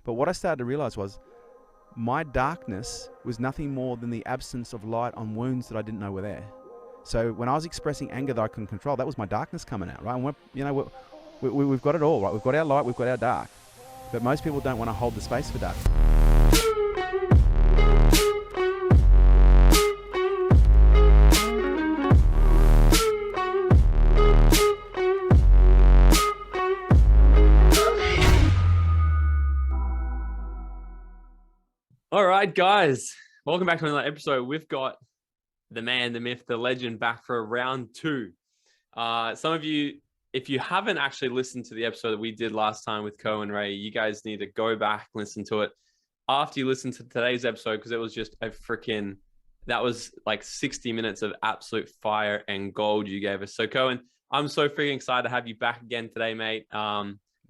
But what I started to realize was my darkness was nothing more than the absence of light on wounds that I didn't know were there. So when I was expressing anger that I couldn't control, that was my darkness coming out, right? And we've got it all, right? We've got our light, we've got our dark. But most people don't want to hold the space for dark. All right, guys, welcome back to another episode. We've got the man, the myth, the legend back for round two. Some of you, if you haven't actually listened to the episode that we did last time with Kerwin Rae, you guys need to go back and listen to it after you listen to today's episode, because it was just that was like 60 minutes of absolute fire and gold you gave us. So Kerwin, I'm so freaking excited to have you back again today, mate.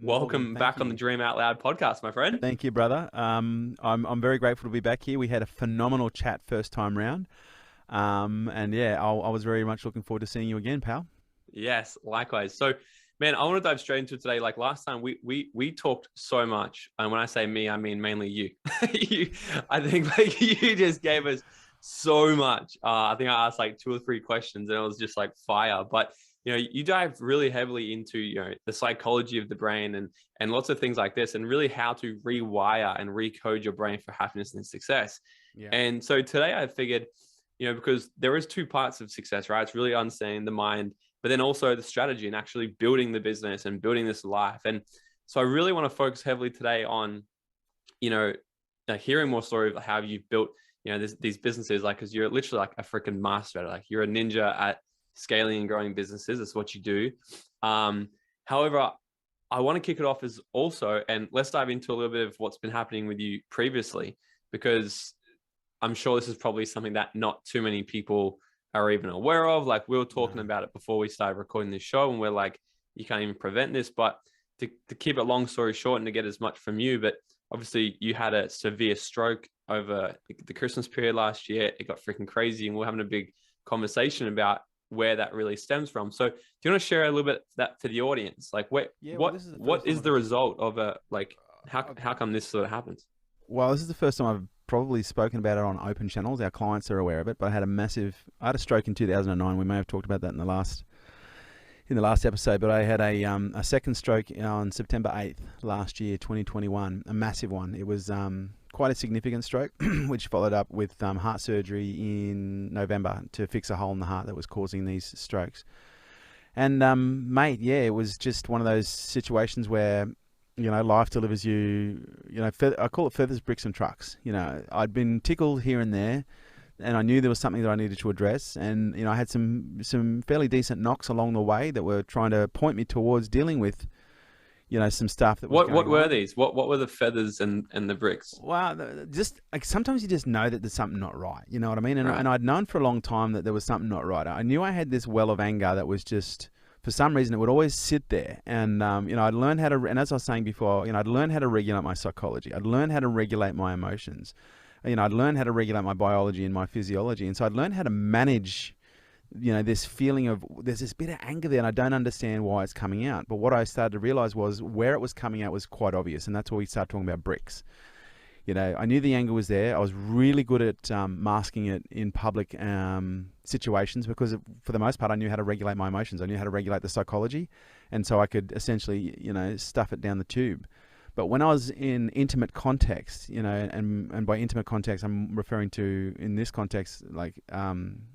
Welcome back on the Dream Out Loud podcast, my friend. Thank you, brother. I'm very grateful to be back here. We had a phenomenal chat first time round. And yeah, I was very much looking forward to seeing you again, pal. Yes, likewise. So, man, I want to dive straight into it today. Like last time, we talked so much, and when I say me, I mean mainly you. I think like you just gave us so much. I think I asked like 2 or 3 questions, and it was just like fire. But you dive really heavily into the psychology of the brain and lots of things like this, and really how to rewire and recode your brain for happiness and success. Yeah. And so today I figured, because there is 2 parts of success, right? It's really understanding the mind, but then also the strategy and actually building the business and building this life. And so I really want to focus heavily today on, hearing more stories of how you've built, these businesses, like, because you're literally like a freaking master at it. Like you're a ninja at scaling and growing businesses. That's what you do. However, I want to kick it off as also, and let's dive into a little bit of what's been happening with you previously, because I'm sure this is probably something that not too many people are even aware of. Like we were talking about it before we started recording this show, and we're like, you can't even prevent this. But to keep it long story short and to get as much from you, but obviously you had a severe stroke over the Christmas period last year. It got freaking crazy, and we're having a big conversation about where that really stems from. So do you want to share a little bit that for the audience? Like what is the result of how come this sort of happens? Well, this is the first time I've probably spoken about it on open channels. Our clients are aware of it, but I had a stroke in 2009. We may have talked about that in the last episode, but I had a second stroke on September 8th last year, 2021, a massive one. It was quite a significant stroke, which followed up with heart surgery in November to fix a hole in the heart that was causing these strokes. And mate, yeah, it was just one of those situations where life delivers you, I call it feathers, bricks and trucks. I'd been tickled here and there, and I knew there was something that I needed to address. And, I had some fairly decent knocks along the way that were trying to point me towards dealing with, some stuff that was What were these? What were the feathers and the bricks? Well, just like sometimes you just know that there's something not right. You know what I mean? And, right. And I'd known for a long time that there was something not right. I knew I had this well of anger that was just, for some reason, it would always sit there. And, I'd learned how to, and as I was saying before, I'd learned how to regulate my psychology. I'd learned how to regulate my emotions. I'd learned how to regulate my biology and my physiology. And so I'd learned how to manage, this feeling of, there's this bit of anger there and I don't understand why it's coming out. But what I started to realize was where it was coming out was quite obvious. And that's where we started talking about bricks. I knew the anger was there. I was really good at masking it in public situations because for the most part, I knew how to regulate my emotions. I knew how to regulate the psychology. And so I could essentially, stuff it down the tube. But when I was in intimate context, and by intimate context, I'm referring to, in this context, like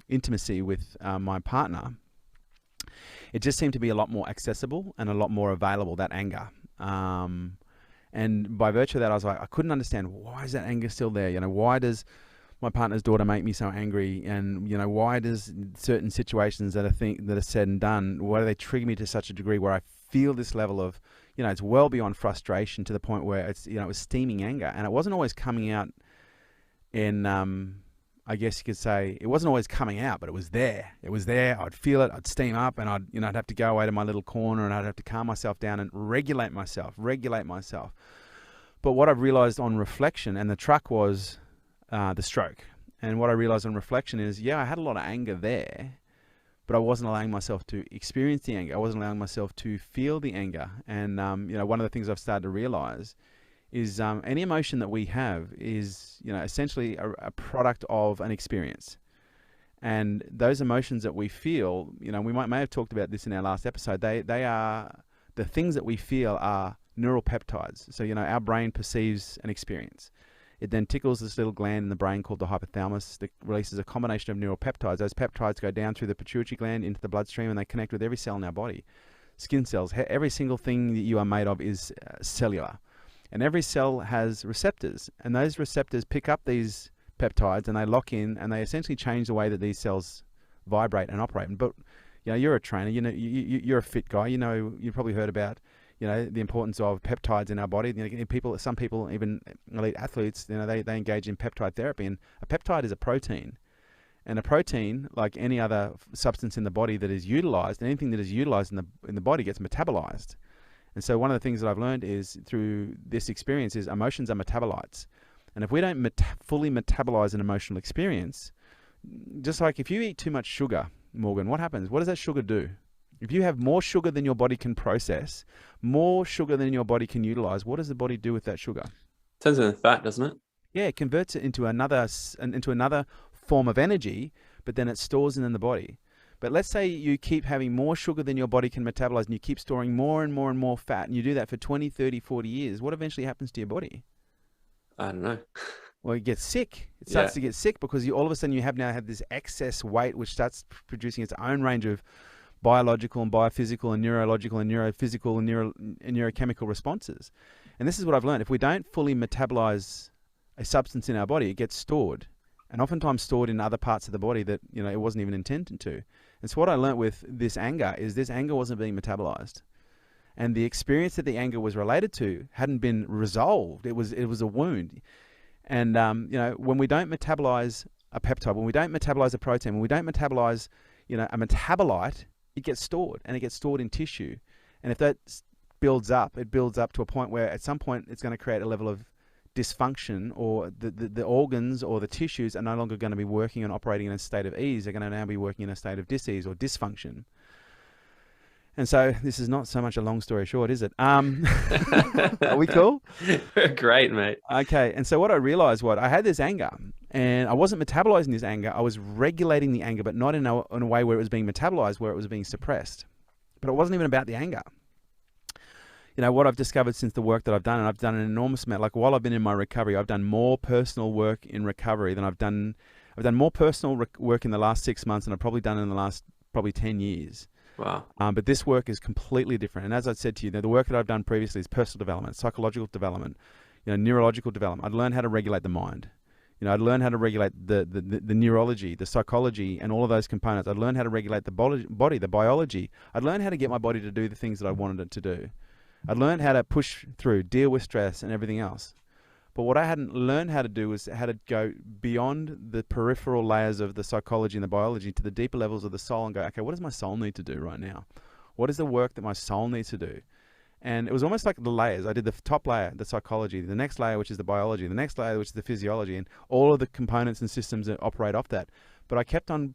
intimacy with my partner, it just seemed to be a lot more accessible and a lot more available, that anger. And by virtue of that, I was like, I couldn't understand, why is that anger still there? Why does my partner's daughter make me so angry? And, why does certain situations that are said and done, why do they trigger me to such a degree where I feel this level of, it's well beyond frustration to the point where it's, it was steaming anger. And it wasn't always coming out in, I guess you could say, it wasn't always coming out, but it was there. It was there. I'd feel it. I'd steam up, and I'd have to go away to my little corner, and I'd have to calm myself down and regulate myself. But what I've realized on reflection, and the truck was the stroke. And what I realized on reflection is, I had a lot of anger there, but I wasn't allowing myself to experience the anger. I wasn't allowing myself to feel the anger. And, one of the things I've started to realize is any emotion that we have is, essentially a product of an experience. And those emotions that we feel, we may have talked about this in our last episode. They are the things that we feel are neural peptides. So, our brain perceives an experience. It then tickles this little gland in the brain called the hypothalamus that releases a combination of neural peptides. Those peptides go down through the pituitary gland into the bloodstream, and they connect with every cell in our body. Skin cells, every single thing that you are made of is cellular. And every cell has receptors, and those receptors pick up these peptides and they lock in, and they essentially change the way that these cells vibrate and operate. But you're a trainer, you're a fit guy, you've probably heard about the importance of peptides in our body. Some people, even elite athletes, they engage in peptide therapy, and a peptide is a protein. And a protein, like any other substance in the body that is utilized, anything that is utilized in the body gets metabolized. And so one of the things that I've learned is through this experience is emotions are metabolites. And if we don't fully metabolize an emotional experience, just like if you eat too much sugar, Morgan, what happens? What does that sugar do? If you have more sugar than your body can process, more sugar than your body can utilize, what does the body do with that sugar? Turns into fat, doesn't it? Yeah, it converts it into another form of energy, but then it stores it in the body. But let's say you keep having more sugar than your body can metabolize, and you keep storing more and more and more fat, and you do that for 20, 30, 40 years. What eventually happens to your body? I don't know. Well, it gets sick. It starts to get sick because all of a sudden you have this excess weight, which starts producing its own range of biological and biophysical and neurological and neurophysical and neurochemical responses. And this is what I've learned. If we don't fully metabolize a substance in our body, it gets stored, and oftentimes stored in other parts of the body that it wasn't even intended to. And so what I learned with this anger is this anger wasn't being metabolized, and the experience that the anger was related to hadn't been resolved. It was a wound. And when we don't metabolize a peptide, when we don't metabolize a protein, when we don't metabolize a metabolite, it gets stored, and it gets stored in tissue. And if that builds up, it builds up to a point where at some point it's going to create a level of dysfunction, or the organs or the tissues are no longer going to be working and operating in a state of ease. They're going to now be working in a state of dis-ease or dysfunction. And so this is not so much a long story short, is it? Are we cool? Great, mate. Okay. And so what I realized was I had this anger, and I wasn't metabolizing this anger. I was regulating the anger, but not in a way where it was being metabolized, where it was being suppressed. But it wasn't even about the anger. What I've discovered since the work that I've done, and I've done an enormous amount, like while I've been in my recovery, I've done more personal work in recovery than I've done more personal work in the last 6 months than I've probably done in the last 10 years. Wow. But this work is completely different. And as I said to you, the work that I've done previously is personal development, psychological development, neurological development. I'd learned how to regulate the mind. I'd learned how to regulate the neurology, the psychology, and all of those components. I'd learned how to regulate the body, the biology. I'd learned how to get my body to do the things that I wanted it to do. I'd learned how to push through, deal with stress and everything else. But what I hadn't learned how to do was how to go beyond the peripheral layers of the psychology and the biology to the deeper levels of the soul and go, okay, what does my soul need to do right now? What is the work that my soul needs to do? And it was almost like the layers. I did the top layer, the psychology, the next layer, which is the biology, the next layer, which is the physiology, and all of the components and systems that operate off that. But I kept on,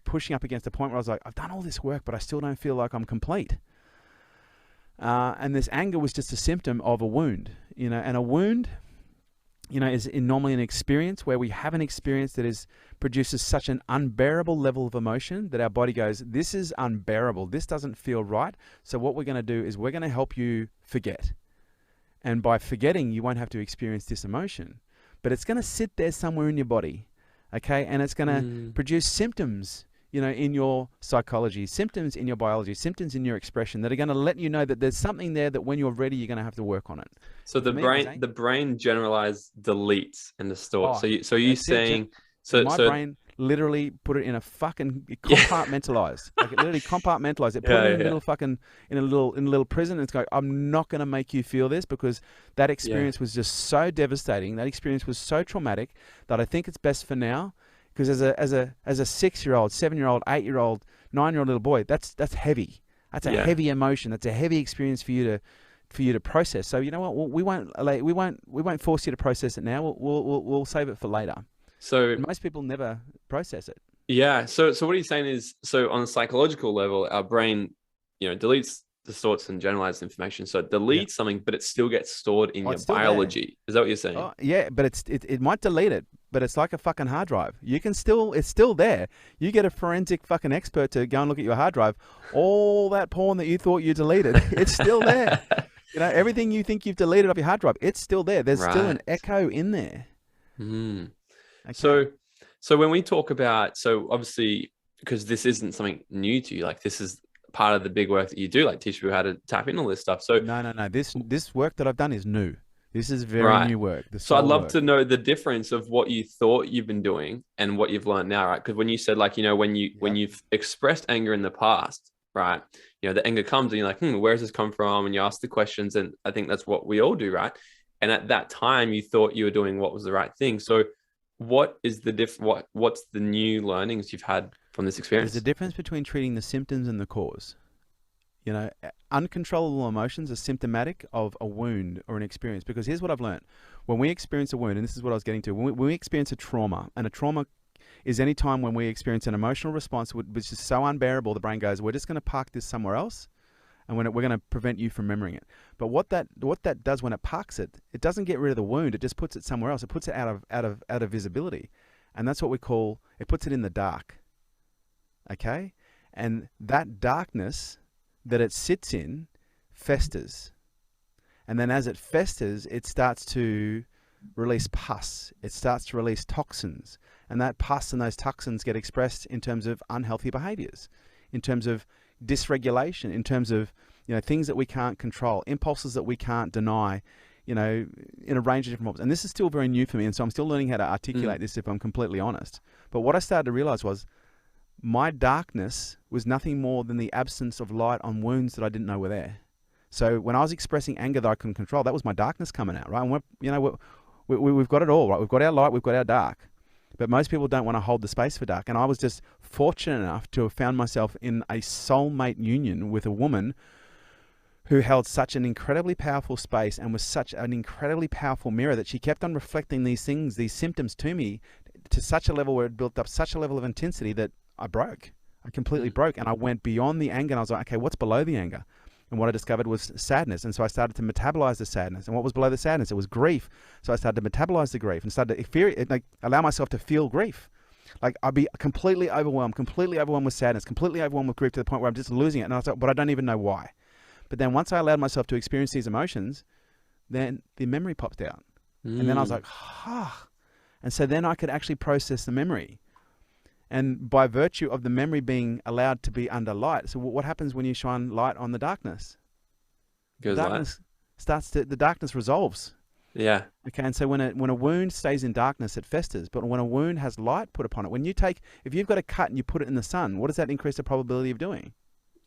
pushing up against a point where I was like, I've done all this work, but I still don't feel like I'm complete. And this anger was just a symptom of a wound, and a wound, is normally an experience where we have an experience that produces such an unbearable level of emotion that our body goes, this is unbearable. This doesn't feel right. So what we're going to do is we're going to help you forget. And by forgetting, you won't have to experience this emotion, but it's going to sit there somewhere in your body. Okay. And it's going to produce symptoms, in your psychology, symptoms in your biology, symptoms in your expression that are going to let you know that there's something there that when you're ready, you're going to have to work on it. So the brain generalized deletes in the store. So you saying, my brain literally put it in a fucking compartmentalized, like it literally compartmentalized it, put it in a little fucking, in a little prison. And it's going, I'm not going to make you feel this because that experience was just so devastating. That experience was so traumatic that I think it's best for now. Because as a 6-year-old, 7-year-old, 8-year-old, 9-year-old little boy, that's heavy. That's a heavy emotion. That's a heavy experience for you to process. So you know what? We won't force you to process it now. We'll save it for later. So and most people never process it. Yeah. So what he's saying is, so on a psychological level, our brain, deletes distorts and generalized information. So it deletes something, but it still gets stored in your it's still there. biology. Is that what you're saying? Oh, yeah, but it might delete it, but it's like a fucking hard drive. It's still there. You get a forensic fucking expert to go and look at your hard drive. All that porn that you thought you deleted, it's still there. Everything you think you've deleted off your hard drive, it's still there. There's still an echo in there. Okay. So when we talk about, so obviously, because this isn't something new to you, like this is part of the big work that you do, like teach people how to tap into all this stuff. So no. This work that I've done is new. This is very new work. So I'd love to know the difference of what you thought you've been doing and what you've learned now, right? Because when you said, like, when you've expressed anger in the past, right? The anger comes and you're like, where does this come from? And you ask the questions, and I think that's what we all do, right? And at that time, you thought you were doing what was the right thing. So what is the what's the new learnings you've had from this experience? There's a difference between treating the symptoms and the cause. Uncontrollable emotions are symptomatic of a wound or an experience. Because here's what I've learned. When we experience a wound, and this is what I was getting to, when we experience a trauma, and a trauma is any time when we experience an emotional response which is so unbearable, the brain goes, we're just going to park this somewhere else, and we're going to prevent you from remembering it. But what that does when it parks it, it doesn't get rid of the wound. It just puts it somewhere else. It puts it out of visibility, and that's what we call, it puts it in the dark. Okay, and that darkness that it sits in festers, and then as it festers, it starts to release pus. It starts to release toxins, and that pus and those toxins get expressed in terms of unhealthy behaviors, in terms of dysregulation, in terms of things that we can't control, impulses that we can't deny, in a range of different forms. And this is still very new for me, and so I'm still learning how to articulate this, if I'm completely honest. But what I started to realize was my darkness was nothing more than the absence of light on wounds that I didn't know were there. So when I was expressing anger that I couldn't control, that was my darkness coming out, right? And we've got it all, right? We've got our light, we've got our dark. But most people don't want to hold the space for dark. And I was just fortunate enough to have found myself in a soulmate union with a woman who held such an incredibly powerful space and was such an incredibly powerful mirror that she kept on reflecting these things, these symptoms to me, to such a level where it built up such a level of intensity that I broke. I completely broke, and I went beyond the anger, and I was like, okay, what's below the anger? And what I discovered was sadness. And so I started to metabolize the sadness. And what was below the sadness? It was grief. So I started to metabolize the grief and started to allow myself to feel grief. Like I'd be completely overwhelmed with sadness, completely overwhelmed with grief, to the point where I'm just losing it. And I was like, but I don't even know why. But then once I allowed myself to experience these emotions, then the memory popped out. And then I was like, And so then I could actually process the memory. And by virtue of the memory being allowed to be under light, so what happens when you shine light on the darkness? The darkness resolves. Yeah. Okay, and so when a wound stays in darkness, it festers. But when a wound has light put upon it, if you've got a cut and you put it in the sun, what does that increase the probability of doing?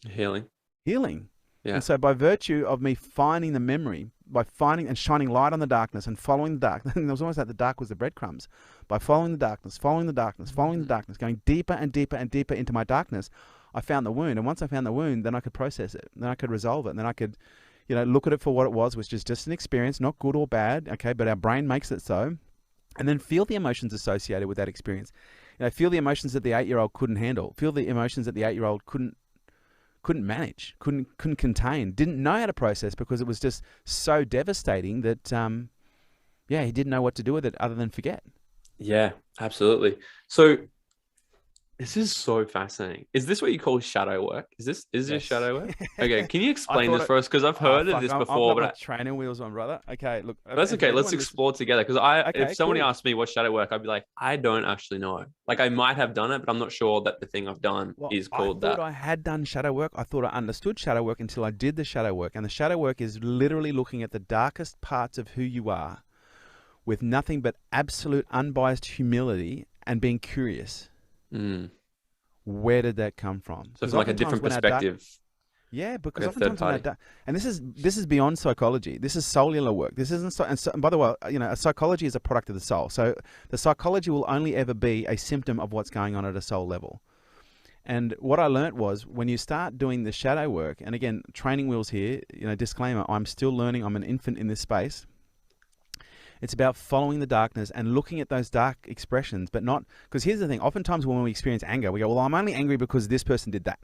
Healing. Yeah. And so by virtue of me finding the memory, by finding and shining light on the darkness and following the dark, and it was almost like the dark was the breadcrumbs. By following the darkness, going deeper and deeper and deeper into my darkness, I found the wound. And once I found the wound, then I could process it. Then I could resolve it. And then I could, look at it for what it was, which is just an experience, not good or bad, okay, but our brain makes it so. And then feel the emotions associated with that experience. Feel the emotions that the 8-year-old couldn't handle. Feel the emotions that the 8-year-old couldn't manage, couldn't contain, didn't know how to process, because it was just so devastating that, he didn't know what to do with it other than forget. Yeah, absolutely. So this is so fascinating. Is this what you call shadow work? Is this shadow work? Okay, can you explain this for us? Because I've heard of this before, but training wheels on, brother. Okay, look. That's okay. Let's explore together. Because if somebody asked me what shadow work, I'd be like, I don't actually know. Like I might have done it, but I'm not sure that the thing I've done is called that. I thought I had done shadow work. I thought I understood shadow work until I did the shadow work. And the shadow work is literally looking at the darkest parts of who you are with nothing but absolute unbiased humility and being curious. Where did that come from? So from like a different perspective. Because oftentimes and this is beyond psychology. This is cellular work. This isn't. And by the way, a psychology is a product of the soul. So the psychology will only ever be a symptom of what's going on at a soul level. And what I learned was when you start doing the shadow work, and again, training wheels here. Disclaimer: I'm still learning. I'm an infant in this space. It's about following the darkness and looking at those dark expressions, but not, because here's the thing. Oftentimes when we experience anger, we go, well, I'm only angry because this person did that.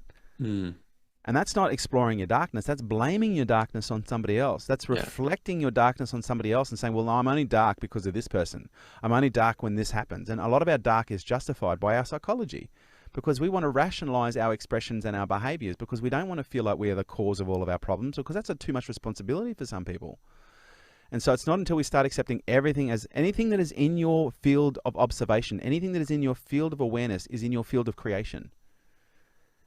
And that's not exploring your darkness. That's blaming your darkness on somebody else. That's reflecting your darkness on somebody else and saying, well, I'm only dark because of this person. I'm only dark when this happens. And a lot of our dark is justified by our psychology, because we want to rationalize our expressions and our behaviors, because we don't want to feel like we are the cause of all of our problems, because that's too much responsibility for some people. And so it's not until we start accepting everything as anything that is in your field of observation, anything that is in your field of awareness is in your field of creation.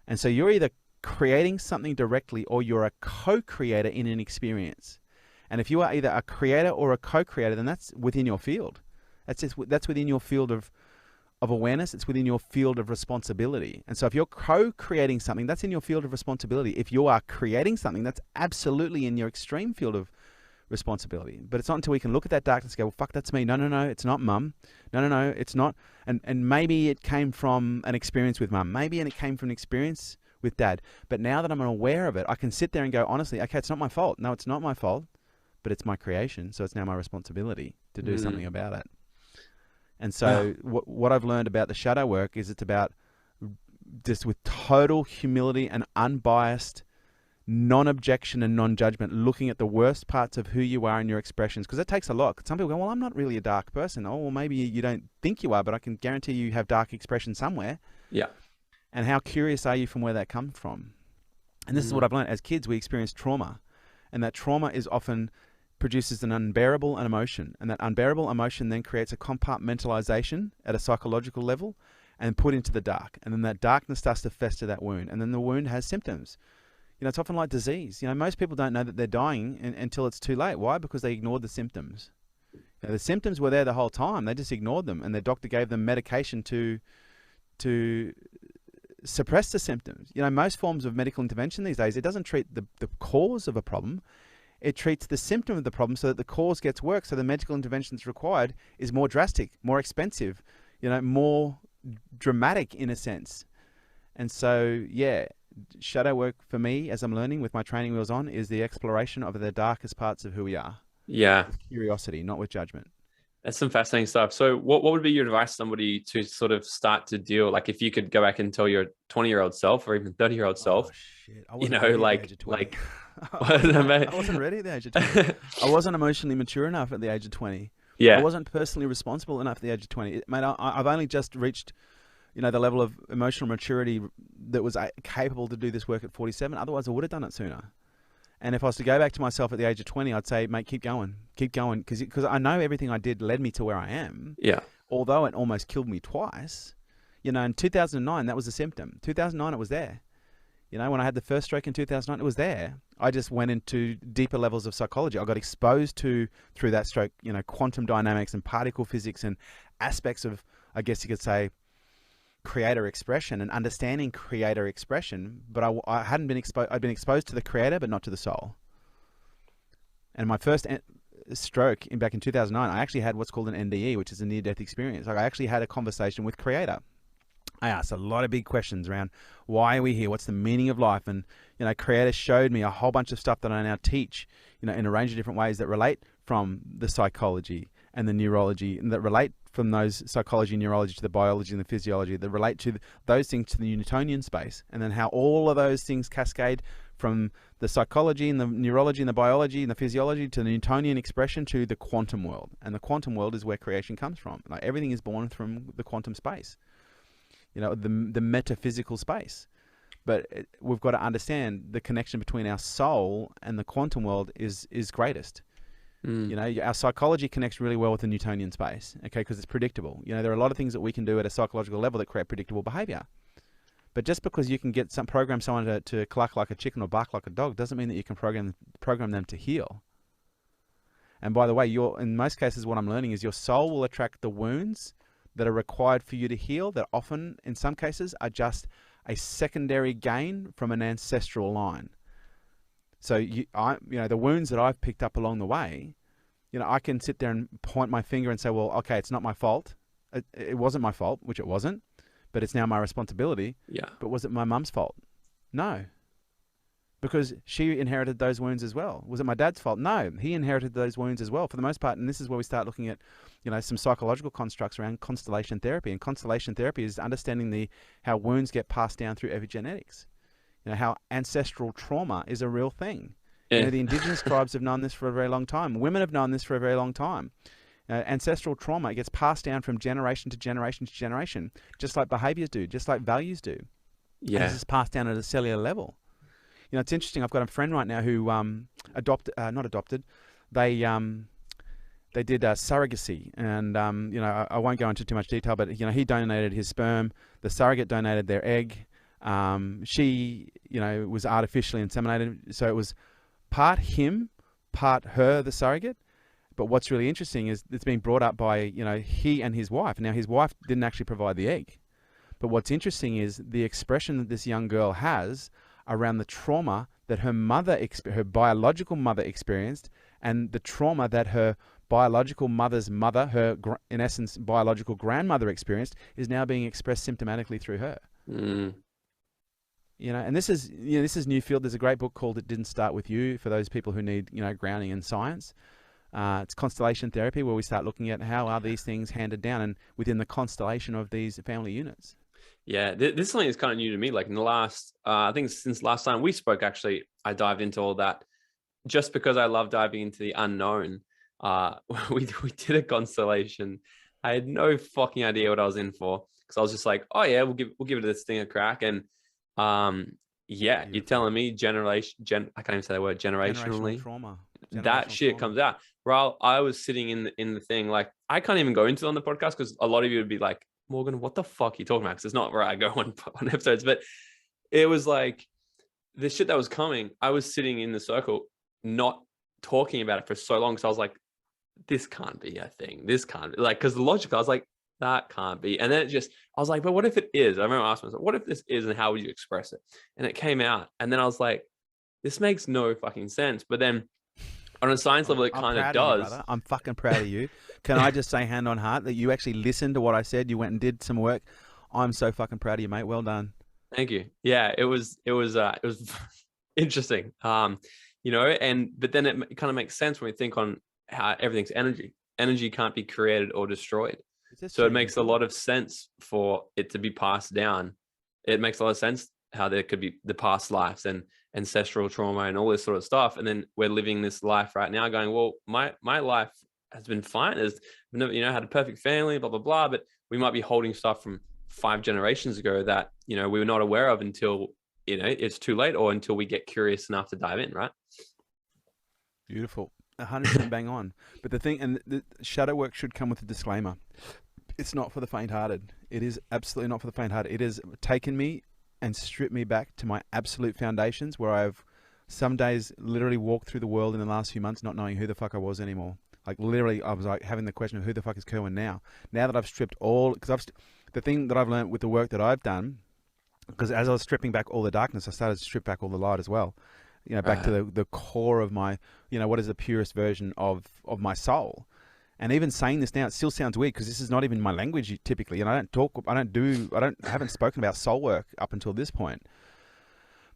And so you're either creating something directly or you're a co-creator in an experience. And if you are either a creator or a co-creator, then that's within your field. That's within your field of awareness. It's within your field of responsibility. And so if you're co-creating something, that's in your field of responsibility. If you are creating something, that's absolutely in your extreme field of responsibility. But it's not until we can look at that darkness and go, well, fuck, that's me. No, no, no, it's not mum. No, no, no, it's not. And maybe it came from an experience with mum. Maybe it came from an experience with dad. But now that I'm aware of it, I can sit there and go, honestly, okay, it's not my fault. No, it's not my fault, but it's my creation. So it's now my responsibility to do something about it. And so what I've learned about the shadow work is it's about just with total humility and unbiased non-objection and non-judgment, looking at the worst parts of who you are and your expressions, because it takes a lot. Some people go, well, I'm not really a dark person. Oh, well, maybe you don't think you are, but I can guarantee you have dark expression somewhere. Yeah. And how curious are you from where that comes from? And this is what I've learned. As kids, we experience trauma, and that trauma is often produces an unbearable emotion, and that unbearable emotion then creates a compartmentalization at a psychological level and put into the dark. And then that darkness starts to fester that wound, and then the wound has symptoms. You know, it's often like disease. You know, most people don't know that they're dying until it's too late. Why? Because they ignored the symptoms. You know, the symptoms were there the whole time. They just ignored them, and their doctor gave them medication to suppress the symptoms. You know, most forms of medical intervention these days, it doesn't treat the cause of a problem. It treats the symptom of the problem so that the cause gets worse. So the medical intervention that's required is more drastic, more expensive, you know, more dramatic in a sense. And so, yeah, shadow work for me, as I'm learning with my training wheels on, is the exploration of the darkest parts of who we are. Yeah. With curiosity, not with judgment. That's some fascinating stuff. So what would be your advice to somebody to sort of start to deal, like if you could go back and tell your 20-year-old self or even 30-year-old self, shit. you know, like I wasn't ready at the age of 20. I wasn't emotionally mature enough at the age of 20. Yeah. I wasn't personally responsible enough at the age of 20. Mate, I've only just reached, you know, the level of emotional maturity that was capable to do this work at 47. Otherwise, I would have done it sooner. And if I was to go back to myself at the age of 20, I'd say, mate, keep going, because I know everything I did led me to where I am. Yeah. Although it almost killed me twice. You know, in 2009, that was a symptom. 2009, it was there. You know, when I had the first stroke in 2009, it was there. I just went into deeper levels of psychology. I got exposed to, through that stroke, you know, quantum dynamics and particle physics and aspects of, I guess you could say, creator expression and understanding creator expression. But I hadn't been exposed. I'd been exposed to the creator, but not to the soul. And my first stroke back in 2009, I actually had what's called an NDE, which is a near-death experience. Like I actually had a conversation with creator. I asked a lot of big questions around why are we here? What's the meaning of life? And, you know, creator showed me a whole bunch of stuff that I now teach, you know, in a range of different ways that relate from the psychology and the neurology, and that relate from those psychology and neurology to the biology and the physiology, that relate to those things to the Newtonian space, and then how all of those things cascade from the psychology and the neurology and the biology and the physiology to the Newtonian expression to the quantum world. And the quantum world is where creation comes from. Like everything is born from the quantum space, you know, the metaphysical space. But we've got to understand the connection between our soul and the quantum world is greatest. You know, our psychology connects really well with the Newtonian space, okay, because it's predictable. You know, there are a lot of things that we can do at a psychological level that create predictable behavior. But just because you can program someone to cluck like a chicken or bark like a dog doesn't mean that you can program them to heal. And by the way, in most cases, what I'm learning is your soul will attract the wounds that are required for you to heal, that often, in some cases, are just a secondary gain from an ancestral line. So, you know, the wounds that I've picked up along the way, you know, I can sit there and point my finger and say, well, okay, it's not my fault. It wasn't my fault, which it wasn't, but it's now my responsibility. Yeah. But was it my mum's fault? No. Because she inherited those wounds as well. Was it my dad's fault? No, he inherited those wounds as well for the most part. And this is where we start looking at, you know, some psychological constructs around constellation therapy. And constellation therapy is understanding how wounds get passed down through epigenetics. You know, how ancestral trauma is a real thing. You Yeah. know, the indigenous tribes have known this for a very long time. Women have known this for a very long time. Ancestral trauma gets passed down from generation to generation to generation, just like behaviors do, just like values do. And this Yeah. is passed down at a cellular level. You know, it's interesting. I've got a friend right now who not adopted. They did surrogacy, and you know, I won't go into too much detail, but you know, he donated his sperm. The surrogate donated their egg. She, you know, was artificially inseminated, so it was part him, part her, the surrogate. But what's really interesting is it's been brought up by, you know, he and his wife. Now, his wife didn't actually provide the egg. But what's interesting is the expression that this young girl has around the trauma that her her biological mother experienced, and the trauma that her biological mother's mother, her, in essence, biological grandmother experienced, is now being expressed symptomatically through her. Mm. You know, and this is, you know, this is new field. There's a great book called "It Didn't Start with You" for those people who need, you know, grounding in science. It's constellation therapy, where we start looking at how are these things handed down and within the constellation of these family units. Yeah, this is something that's kind of new to me. Like in the last, I think since last time we spoke, actually, I dived into all that just because I love diving into the unknown. Uh, we did a constellation. I had no fucking idea what I was in for, because I was just like, oh yeah, we'll give this thing a crack. And yeah, Beautiful. you're telling me I can't even say the word, Generational generationally, trauma. that Generational shit trauma. comes out. Bro, I was sitting in the thing, like I can't even go into it on the podcast because a lot of you would be like, Morgan, what the fuck are you talking about? Because it's not where I go on episodes. But it was like the shit that was coming. I was sitting in the circle, not talking about it for so long. So I was like, this can't be a thing. This can't be, like, because the logic, I was like, that can't be. And then I was like, but what if it is? I remember asking myself, what if this is, and how would you express it? And it came out. And then I was like, this makes no fucking sense. But then on a science level, it I'm kind of proud of you, does. brother. I'm fucking proud of you. Can I just say, hand on heart, that you actually listened to what I said? You went and did some work. I'm so fucking proud of you, mate. Well done. Thank you. Yeah, it was interesting. You know, but then it kind of makes sense when we think on how everything's energy. Energy can't be created or destroyed. So it makes a lot of sense for it to be passed down. It makes a lot of sense how there could be the past lives and ancestral trauma and all this sort of stuff. And then we're living this life right now going, well, my life has been fine. I've never, you know, had a perfect family, blah, blah, blah. But we might be holding stuff from 5 generations ago that, you know, we were not aware of until, you know, it's too late, or until we get curious enough to dive in, right? Beautiful. 100% bang on. But the thing, and the shadow work should come with a disclaimer. It's not for the faint-hearted. It is absolutely not for the faint-hearted. It has taken me and stripped me back to my absolute foundations, where I've some days literally walked through the world in the last few months not knowing who the fuck I was anymore. Like literally, I was like having the question of who the fuck is Kerwin now? Now that I've stripped all, because the thing that I've learned with the work that I've done, because as I was stripping back all the darkness, I started to strip back all the light as well. You know, back to the core of my, you know, what is the purest version of my soul. And even saying this now, it still sounds weird because this is not even my language typically. And I haven't spoken about soul work up until this point.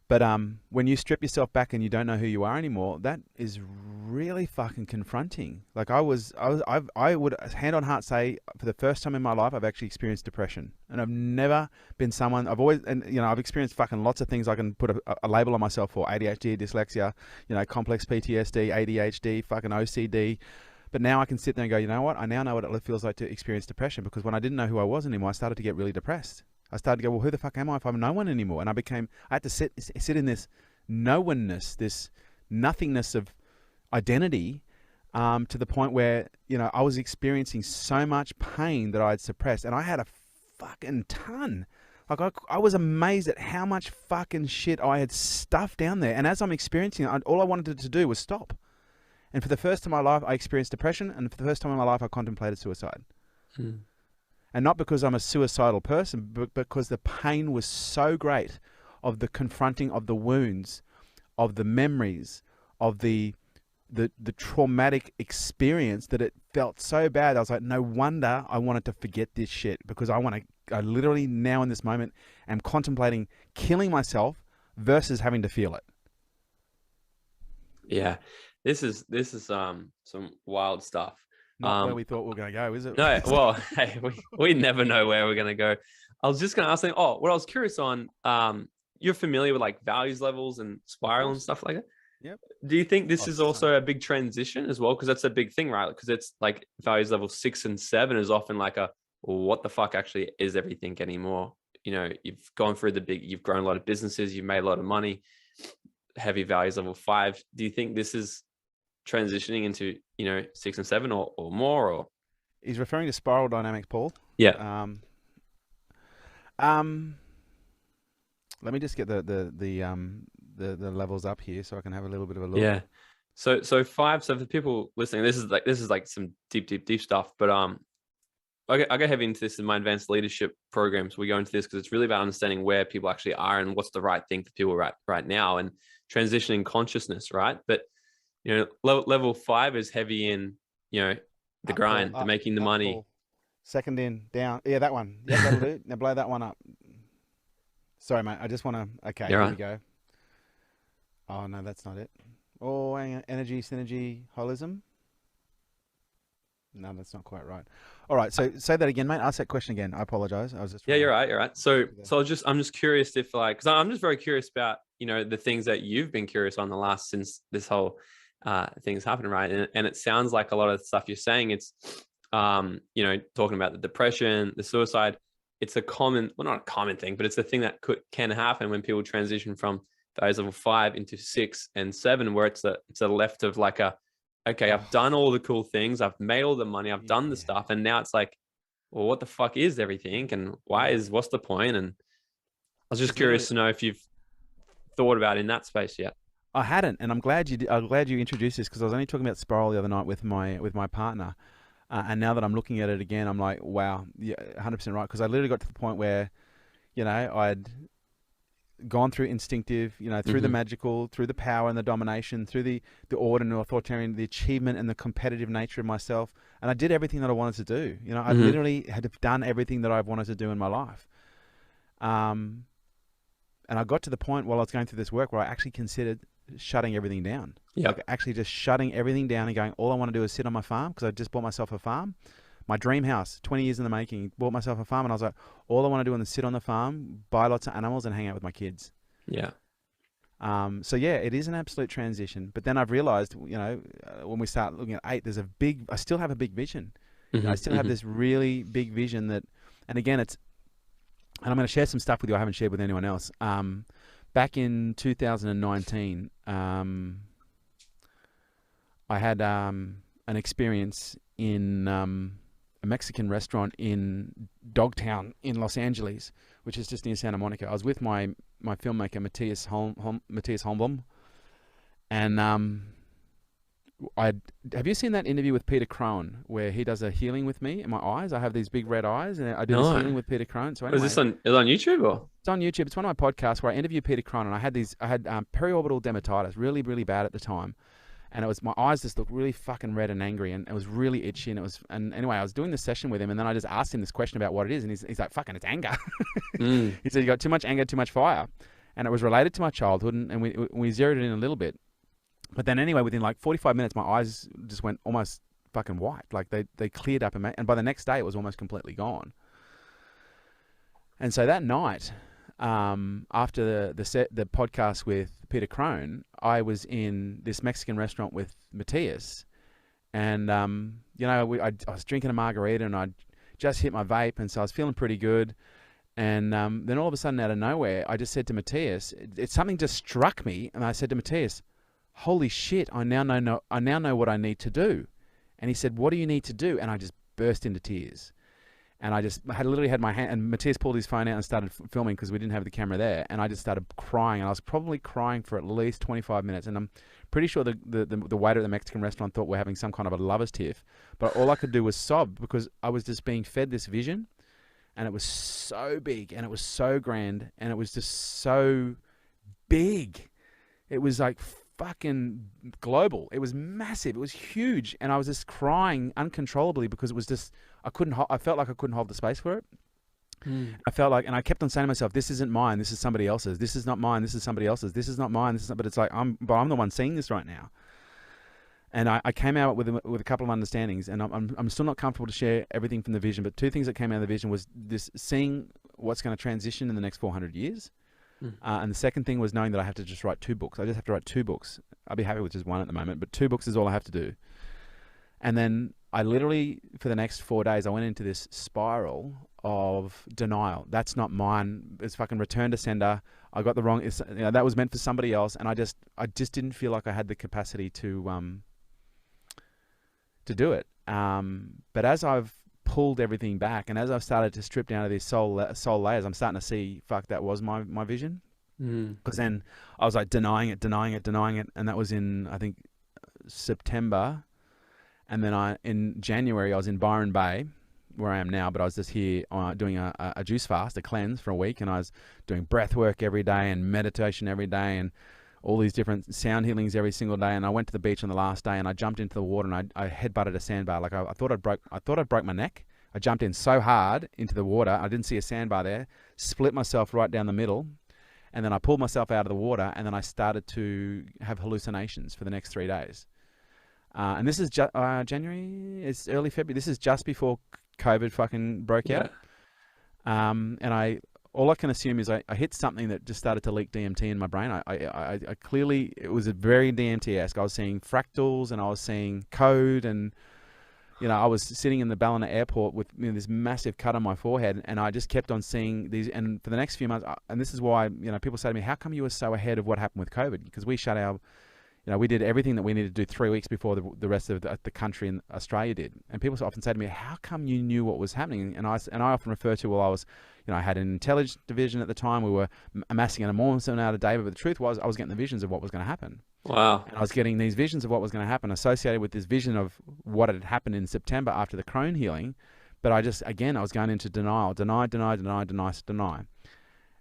But when you strip yourself back and you don't know who you are anymore, that is really fucking confronting. Like I would hand on heart say, for the first time in my life, I've actually experienced depression, and I've never been someone. I've experienced fucking lots of things I can put a label on myself for: ADHD, dyslexia, you know, complex PTSD, ADHD, fucking OCD. But now I can sit there and go, you know what? I now know what it feels like to experience depression, because when I didn't know who I was anymore, I started to get really depressed. I started to go, well, who the fuck am I if I'm no one anymore? And I had to sit in this no oneness, this nothingness of identity, to the point where, you know, I was experiencing so much pain that I had suppressed, and I had a fucking ton. Like I was amazed at how much fucking shit I had stuffed down there. And as I'm experiencing it, all I wanted to do was stop. And for the first time in my life, I experienced depression, and for the first time in my life, I contemplated suicide. And not because I'm a suicidal person, but because the pain was so great of the confronting of the wounds, of the memories, of the traumatic experience, that it felt so bad. I was like, no wonder I wanted to forget this shit, because I literally now in this moment am contemplating killing myself versus having to feel it. Yeah, this is some wild stuff. Not where we thought we were going to go, is it? No, well, hey, we never know where we're going to go. I was just going to ask something. Oh, what I was curious on, you're familiar with like values levels and spiral and stuff like that. Yep. Do you think this Oh, is also a big transition as well? Because that's a big thing, right? Because it's like values level 6 and 7 is often like a, well, what the fuck actually is everything anymore? You know, you've gone through you've grown a lot of businesses, you've made a lot of money, heavy values level 5. Do you think this is transitioning into, 6 and 7 or more? Or He's referring to spiral dynamics, Paul. yeah. Let me just get the levels up here so I can have a little bit of a look. Yeah. So 5. So for people listening, this is like some deep stuff. But I go heavy into this in my advanced leadership programs. We go into this because it's really about understanding where people actually are and what's the right thing for people right now, and transitioning consciousness, right? But level 5 is heavy in the grind, the making the money. Paul. Second in, down. Yeah, that one. Yeah, that'll do. Now blow that one up. Sorry, mate. I just want to. Okay, here we go. Oh no, that's not it. Oh, hang on. Energy, synergy, holism. No, that's not quite right. All right, so say that again, mate. Ask that question again. I apologize. I was just. Yeah, you're right. So I'm just curious if because I'm just very curious about the things that you've been curious on since this whole things happening, right? And it sounds like a lot of the stuff you're saying, it's talking about the depression, the suicide. It's a common, well, not a common thing, but it's a thing that can happen when people transition from values level 5 into 6 and 7, where it's a left of like okay, I've done all the cool things, I've made all the money, I've done the stuff, and now it's like, well, what the fuck is everything, and what's the point? And I was just curious to know if you've thought about in that space yet. I hadn't, and I'm glad you introduced this, because I was only talking about spiral the other night with my partner. And now that I'm looking at it again, I'm like, wow, yeah, 100% right. Because I literally got to the point where, I'd gone through instinctive, through the magical, through the power and the domination, through the ordinary, authoritarian, the achievement and the competitive nature of myself. And I did everything that I wanted to do. I literally had done everything that I've wanted to do in my life. And I got to the point while I was going through this work where I actually considered shutting everything down. Yeah. Like actually just shutting everything down and going, all I want to do is sit on my farm, because I just bought myself a farm. My dream house, 20 years in the making, bought myself a farm, and I was like, all I want to do is sit on the farm, buy lots of animals and hang out with my kids. Yeah. So yeah, it is an absolute transition. But then I've realized, when we start looking at 8, I still have a big vision. I still have this really big vision that, and again, and I'm going to share some stuff with you I haven't shared with anyone else. Back in 2019, I had an experience in a Mexican restaurant in Dogtown in Los Angeles, which is just near Santa Monica. I was with my filmmaker Matthias Holmblom, and have you seen that interview with Peter Crone where he does a healing with me in my eyes? I have these big red eyes, and I do this healing with Peter Crone. So anyway, is it on YouTube or? It's on YouTube. It's one of my podcasts where I interview Peter Crone, and I had periorbital dermatitis, really, really bad at the time. And my eyes just looked really fucking red and angry, and it was really itchy. And anyway, I was doing this session with him, and then I just asked him this question about what it is, and he's like, "Fucking, it's anger." He said, "You got too much anger, too much fire," and it was related to my childhood, and we zeroed it in a little bit. But then anyway, within like 45 minutes, my eyes just went almost fucking white, like they cleared up, and by the next day, it was almost completely gone. And so that night, after the podcast with Peter Crone, I was in this Mexican restaurant with Matthias, and I was drinking a margarita, and I'd just hit my vape, and so I was feeling pretty good. And then all of a sudden, out of nowhere, I just said to Matthias, something just struck me, and I said to Matthias, "Holy shit! I now know what I need to do." And he said, "What do you need to do?" And I just burst into tears. And I just literally had my hand, and Matthias pulled his phone out and started filming because we didn't have the camera there. And I just started crying, and I was probably crying for at least 25 minutes. And I'm pretty sure the waiter at the Mexican restaurant thought we're having some kind of a lover's tiff. But all I could do was sob, because I was just being fed this vision, and it was so big, and it was so grand, and it was just so big. It was like fucking global. It was massive. It was huge. And I was just crying uncontrollably, because it was just, I felt like I couldn't hold the space for it. I felt like, and I kept on saying to myself, this isn't mine, this is somebody else's. This is not mine, this is somebody else's. This is not mine, but it's like, I'm the one seeing this right now. And I came out with a couple of understandings, and I'm still not comfortable to share everything from the vision, but 2 things that came out of the vision was this: seeing what's going to transition in the next 400 years, Mm. And the second thing was knowing that I have to just write 2 books. I just have to write 2 books. I'll be happy with just one at the moment, but 2 books is all I have to do. And then I literally, for the next 4 days, I went into this spiral of denial. That's not mine. It's fucking return to sender. I got the wrong. That was meant for somebody else, and I just didn't feel like I had the capacity to do it. But as I've pulled everything back, and as I've started to strip down to these soul layers, I'm starting to see, fuck, that was my vision. Because then I was like denying it, and that was in, I think, September. And then in January, I was in Byron Bay, where I am now, but I was just here doing a juice fast, a cleanse for a week, and I was doing breath work every day and meditation every day and all these different sound healings every single day. And I went to the beach on the last day, and I jumped into the water, and I headbutted a sandbar. Like I thought I'd broke my neck. I jumped in so hard into the water, I didn't see a sandbar there, split myself right down the middle, and then I pulled myself out of the water, and then I started to have hallucinations for the next 3 days. And this is January, it's early February. This is just before COVID fucking broke out. And all I can assume is I hit something that just started to leak DMT in my brain. I clearly, it was a very DMT-esque. I was seeing fractals, and I was seeing code, and I was sitting in the Ballina airport with this massive cut on my forehead, and I just kept on seeing these. And for the next few months, and this is why people say to me, "How come you were so ahead of what happened with COVID?" Because we shut our we did everything that we needed to do 3 weeks before the rest of the country in Australia did. And people often say to me, "How come you knew what was happening?" And I often refer to, well, I was, I had an intelligence division at the time. We were amassing an enormous amount of data, but the truth was I was getting the visions of what was going to happen. Wow. And I was getting these visions of what was going to happen associated with this vision of what had happened in September after the Crohn healing. But I was going into denial, deny.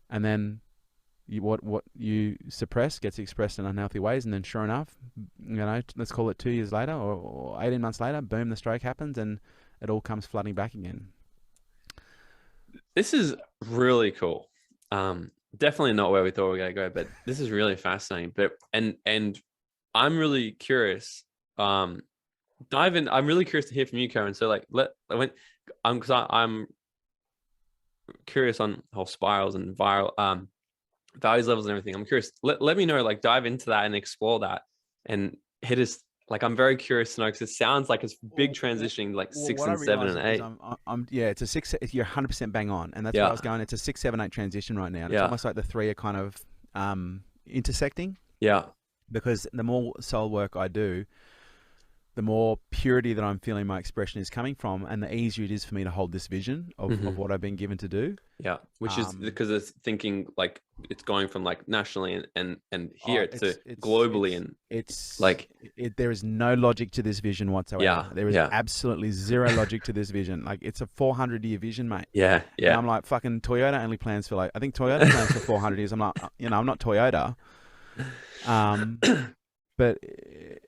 And then what you suppress gets expressed in unhealthy ways, and then sure enough, let's call it 2 years later or 18 months later, boom, the stroke happens, and it all comes flooding back again. This is really cool. Definitely not where we thought we were going to go, but this is really fascinating. But and I'm really curious. Dive in. I'm really curious to hear from you, Kerwin. So I'm curious on whole spirals and viral values levels and everything. I'm curious. Let me know, dive into that and explore that and hit us. I'm very curious to know, because it sounds like it's big transitioning, 6 and 7 and 8. It's a 6. You're 100% bang on, and that's where I was going. It's a 6, 7, 8 transition right now. And it's almost like the 3 are kind of intersecting. Yeah. Because the more soul work I do, the more purity that I'm feeling my expression is coming from, and the easier it is for me to hold this vision of what I've been given to do. Yeah, which is because it's thinking it's going from nationally and here to globally, there is no logic to this vision whatsoever. Yeah, there is absolutely zero logic to this vision. It's a 400-year vision, mate. Yeah. And I'm like, fucking Toyota only plans for I think Toyota plans for 400 years. I'm not, I'm not Toyota. But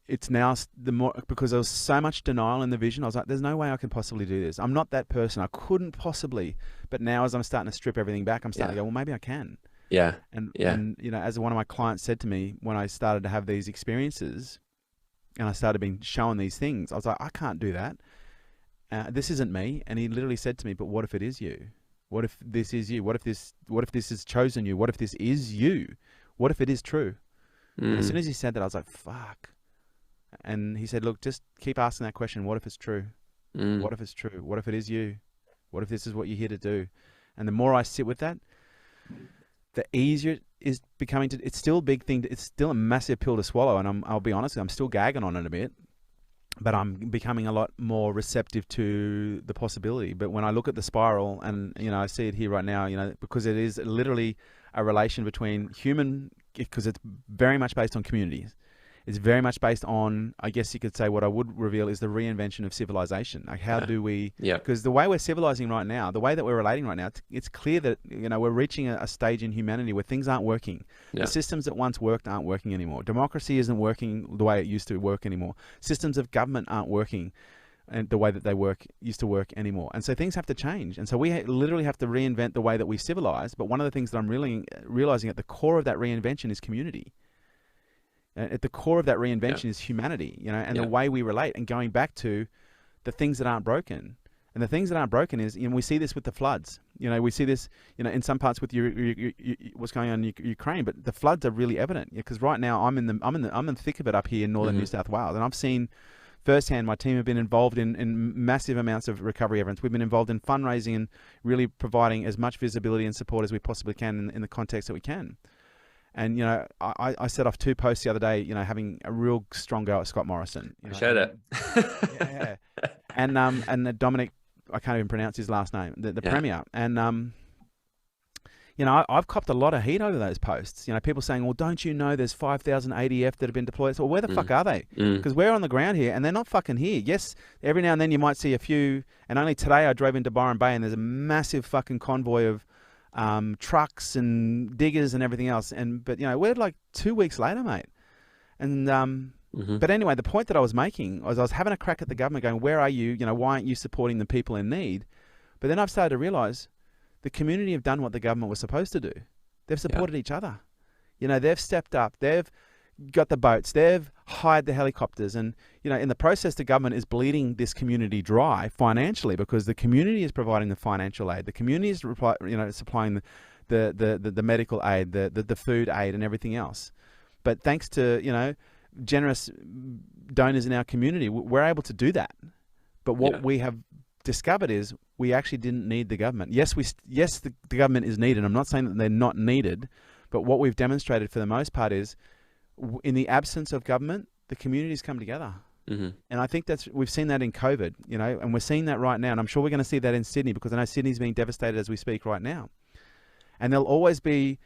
it's now because there was so much denial in the vision. I was like, there's no way I can possibly do this. I'm not that person. I couldn't possibly. But now as I'm starting to strip everything back, I'm starting to go, well, maybe I can. Yeah. And as one of my clients said to me when I started to have these experiences and I started being shown these things, I was like, I can't do that. This isn't me. And he literally said to me, but what if it is you? What if this is you? What if this has chosen you? What if this is you? What if it is true? And as soon as he said that, I was like, fuck. And he said, look, just keep asking that question. What if it's true? What if it's true? What if it is you? What if this is what you're here to do? And the more I sit with that, the easier it is becoming it's still a big thing. It's still a massive pill to swallow. And I'll be honest, I'm still gagging on it a bit, but I'm becoming a lot more receptive to the possibility. But when I look at the spiral and, I see it here right now, because it is literally a relation between human, because it's very much based on communities. It's very much based on, I guess you could say, what I would reveal is the reinvention of civilization. How do we, because the way we're civilizing right now, the way that we're relating right now, it's clear that, we're reaching a stage in humanity where things aren't working. The systems that once worked aren't working anymore. Democracy isn't working the way it used to work anymore. Systems of government aren't working and the way that they used to work anymore. And so things have to change. And so we literally have to reinvent the way that we civilize. But one of the things that I'm really realizing at the core of that reinvention is community. At the core of that reinvention is humanity, and the way we relate, and going back to the things that aren't broken. And the things that aren't broken is, we see this with the floods. You know, we see this, you know, in some parts with what's going on in Ukraine, but the floods are really evident. Because right now I'm in the thick of it up here in northern New South Wales, and I've seen firsthand. My team have been involved in massive amounts of recovery efforts. We've been involved in fundraising and really providing as much visibility and support as we possibly can in the context that we can. And, you know, I set off 2 posts the other day, you know, having a real strong go at Scott Morrison. You know, I showed it. Yeah. And Dominic, I can't even pronounce his last name, the Premier. And, you know, I've copped a lot of heat over those posts. You know, people saying, well, don't you know there's 5,000 ADF that have been deployed? So where the fuck are they? Because we're on the ground here and they're not fucking here. Yes, every now and then you might see a few. And only today I drove into Byron Bay and there's a massive fucking convoy of trucks and diggers and everything else. But, you know, we're like 2 weeks later, mate. And, but anyway, the point that I was making was I was having a crack at the government going, where are you? You know, why aren't you supporting the people in need? But then I've started to realize the community have done what the government was supposed to do. They've supported each other. You know, they've stepped up. They've got the boats. They've hired the helicopters. And, you know, in the process, the government is bleeding this community dry financially because the community is providing the financial aid. The community is, you know, supplying the medical aid, the food aid and everything else. But thanks to, you know, generous donors in our community, we're able to do that. But what we have discovered is we actually didn't need the government. Yes, the government is needed. I'm not saying that they're not needed, but what we've demonstrated for the most part is in the absence of government, the communities come together. And I think we've seen that in COVID, you know, and we're seeing that right now. And I'm sure we're going to see that in Sydney because I know Sydney's being devastated as we speak right now. And there'll always be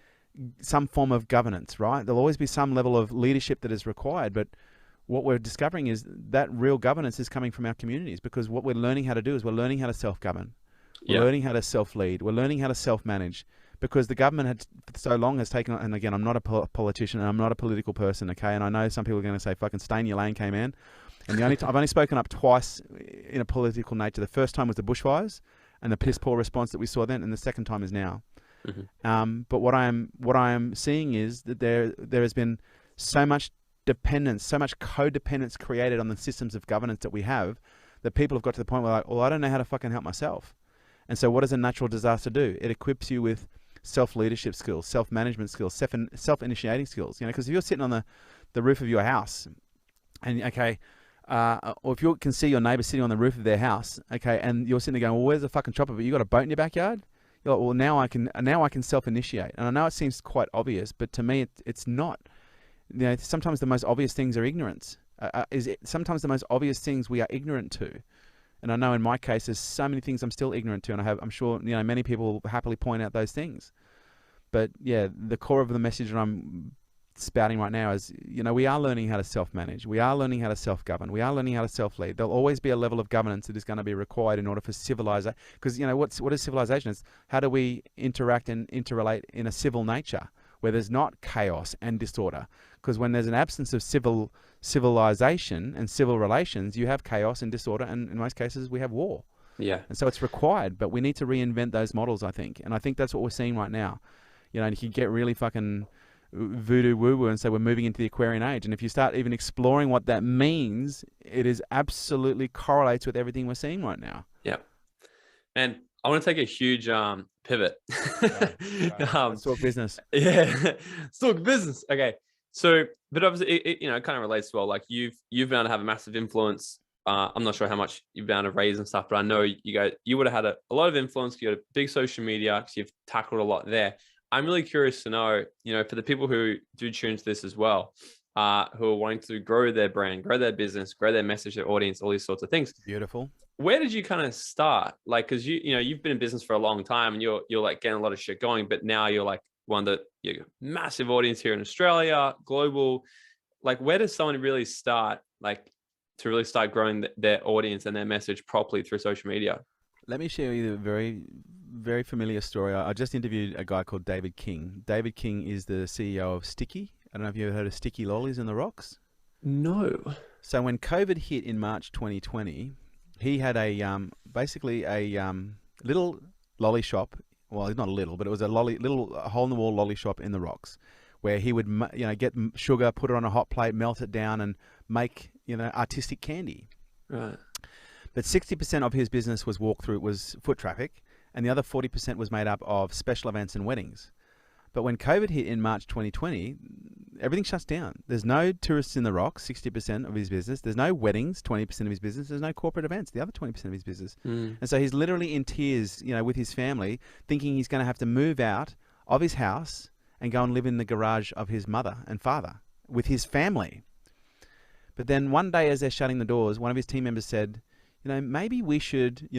some form of governance, right? There'll always be some level of leadership that is required, but what we're discovering is that real governance is coming from our communities because what we're learning how to do is we're learning how to self-govern. We're learning how to self-lead. We're learning how to self-manage because the government had so long has taken, and again, I'm not a politician and I'm not a political person, okay? And I know some people are going to say, fucking stay in your lane, K-man. And the only time I've only spoken up twice in a political nature. The first time was the bushfires and the piss poor response that we saw then, and the second time is now. But what I am seeing is that there has been so much dependence, so much codependence created on the systems of governance that we have, that people have got to the point where like, well, I don't know how to fucking help myself. And so what does a natural disaster do? It equips you with self-leadership skills, self-management skills, self-initiating skills. You know, because if you're sitting on the roof of your house and, okay, or if you can see your neighbor sitting on the roof of their house, okay, and you're sitting there going, well, where's the fucking chopper? But you got a boat in your backyard? You're like, well, now I can self-initiate. And I know it seems quite obvious, but to me, it's not. You know, sometimes the most obvious things are ignorance. Sometimes the most obvious things we are ignorant to. And I know in my case, there's so many things I'm still ignorant to, and I'm sure, you know, many people will happily point out those things. But yeah, the core of the message that I'm spouting right now is, you know, we are learning how to self-manage. We are learning how to self-govern. We are learning how to self-lead. There'll always be a level of governance that is going to be required in order for civilization. Because, you know, what is civilization? It's how do we interact and interrelate in a civil nature where there's not chaos and disorder? Because when there's an absence of civilization and civil relations, you have chaos and disorder, and in most cases we have war. Yeah. And so it's required, but we need to reinvent those models, I think. And I think that's what we're seeing right now. You know, you can get really fucking voodoo woo-woo and say we're moving into the Aquarian age. And if you start even exploring what that means, it is absolutely correlates with everything we're seeing right now. Yeah. And I want to take a huge pivot. Let's talk business. Yeah. Let's talk business. Okay. So, but obviously, it you know, it kind of relates to, well, like you've been able to have a massive influence. I'm not sure how much you've been able to raise and stuff, but I know you would have had a lot of influence. You had a big social media because you've tackled a lot there. I'm really curious to know, you know, for the people who do tune to this as well, who are wanting to grow their brand, grow their business, grow their message, their audience, all these sorts of things. Beautiful. Where did you kind of start? Like, because you know, you've been in business for a long time and you're like getting a lot of shit going, but now you're like one that you massive audience here in Australia, global. Like, where does someone really start, like, to really start growing their audience and their message properly through social media? Let me share with you a very, very familiar story. I just interviewed a guy called David King. David King is the CEO of Sticky. I don't know if you've ever heard of Sticky Lollies in the Rocks. No. So when COVID hit in March 2020, he had basically a little lolly shop. Well, not a little, but it was a little hole-in-the-wall lolly shop in the Rocks, where he would, you know, get sugar, put it on a hot plate, melt it down, and make, you know, artistic candy. Right. But 60% of his business was foot traffic, and the other 40% was made up of special events and weddings. But when COVID hit in March 2020, everything shuts down. There's no tourists in the Rocks, 60% of his business. There's no weddings, 20% of his business. There's no corporate events, the other 20% of his business. And so he's literally in tears, with his family, thinking he's going to have to move out of his house and go and live in the garage of his mother and father with his family. But then one day as they're shutting the doors, one of his team members said, maybe we should,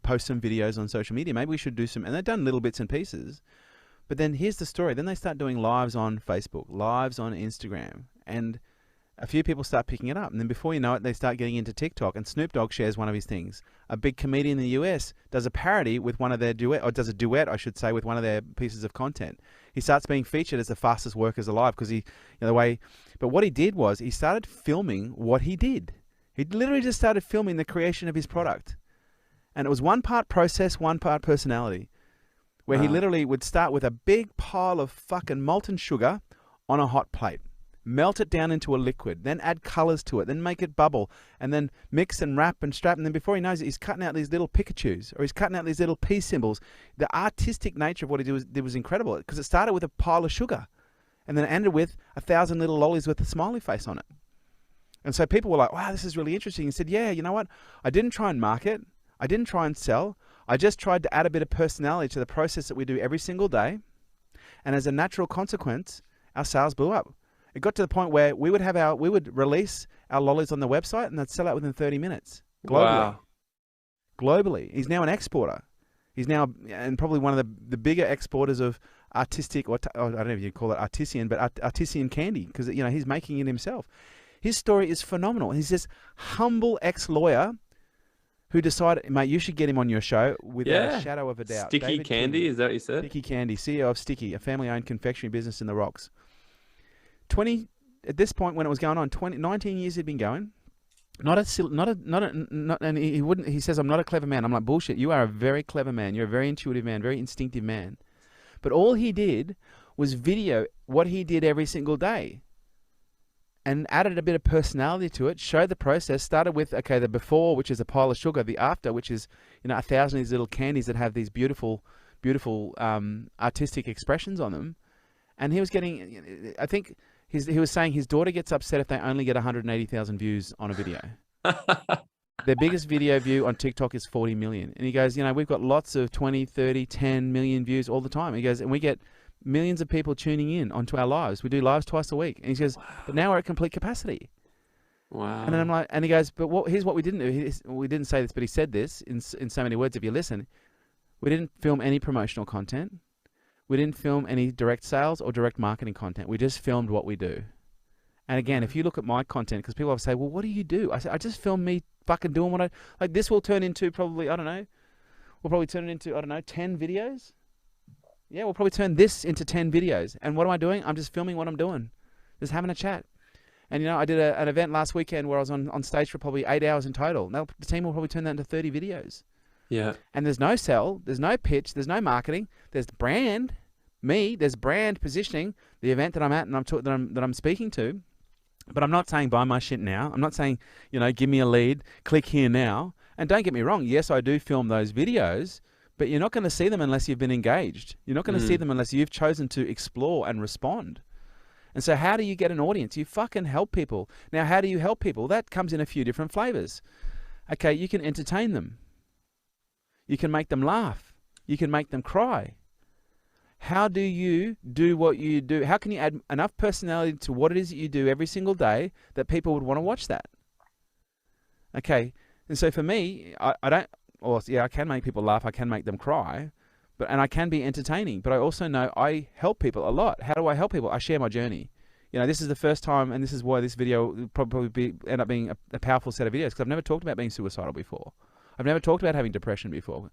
post some videos on social media. Maybe we should do some, and they've done little bits and pieces. But then here's the story. Then they start doing lives on Facebook, lives on Instagram, and a few people start picking it up. And then before you know it, they start getting into TikTok, and Snoop Dogg shares one of his things. A big comedian in the US does a parody with one of their does a duet, I should say, with one of their pieces of content. He starts being featured as the fastest workers alive because but what he did was he started filming what he did. He literally just started filming the creation of his product. And it was one part process, one part personality. Where he literally would start with a big pile of fucking molten sugar on a hot plate, melt it down into a liquid, then add colors to it, then make it bubble, and then mix and wrap and strap. And then before he knows it, he's cutting out these little Pikachus, or he's cutting out these little peace symbols. The artistic nature of what he did was incredible, because it started with a pile of sugar, and then it ended with 1,000 little lollies with a smiley face on it. And so people were like, wow, this is really interesting. He said, yeah, you know what? I didn't try and market. I didn't try and sell. I just tried to add a bit of personality to the process that we do every single day. And as a natural consequence, our sales blew up. It got to the point where we would release our lollies on the website and they'd sell out within 30 minutes globally. Wow. Globally. He's now an exporter. He's now, and probably one of the bigger exporters of artistic, or I don't know if you call it artisan, but artisan candy, because he's making it himself. His story is phenomenal. He's this humble ex-lawyer who decided, mate, you should get him on your show without a shadow of a doubt. Sticky David Candy, King, is that what you said? Sticky Candy, CEO of Sticky, a family-owned confectionery business in the Rocks. At this point when it was going on, 19 years he'd been going. And he says, I'm not a clever man. I'm like, bullshit. You are a very clever man. You're a very intuitive man, very instinctive man. But all he did was video what he did every single day, and added a bit of personality to it, showed the process, started with, the before, which is a pile of sugar, the after, which is, 1,000 of these little candies that have these beautiful, beautiful artistic expressions on them. And he was getting, I think he was saying his daughter gets upset if they only get 180,000 views on a video. Their biggest video view on TikTok is 40 million. And he goes, we've got lots of 20, 30, 10 million views all the time. He goes, and we get millions of people tuning in onto our lives. We do lives twice a week. And he says, but now we're at complete capacity. Wow. And then I'm like, and he goes, but here's what we didn't do. We didn't say this, but he said this in so many words. If you listen, we didn't film any promotional content. We didn't film any direct sales or direct marketing content. We just filmed what we do. And again, if you look at my content, because people always say, well, what do you do? I say, I just film me fucking doing what like this will turn into probably, we'll probably turn it into, 10 videos. Yeah, we'll probably turn this into 10 videos. And what am I doing? I'm just filming what I'm doing. Just having a chat. And, I did an event last weekend where I was on stage for probably 8 hours in total. Now, the team will probably turn that into 30 videos. Yeah. And there's no sell, there's no pitch, there's no marketing, there's brand, there's brand positioning, the event that I'm at and that I'm speaking to. But I'm not saying buy my shit now. I'm not saying, give me a lead, click here now. And don't get me wrong, yes, I do film those videos, but you're not going to see them unless you've been engaged. You're not going to see them unless you've chosen to explore and respond. And so how do you get an audience? You fucking help people. Now, how do you help people? That comes in a few different flavors. Okay, you can entertain them. You can make them laugh. You can make them cry. How do you do what you do? How can you add enough personality to what it is that you do every single day that people would want to watch that? Okay, and so for me, I can make people laugh, I can make them cry, and I can be entertaining, but I also know I help people a lot. How do I help people? I share my journey. This is the first time, and this is why this video will probably end up being a powerful set of videos, because I've never talked about being suicidal before. I've never talked about having depression before.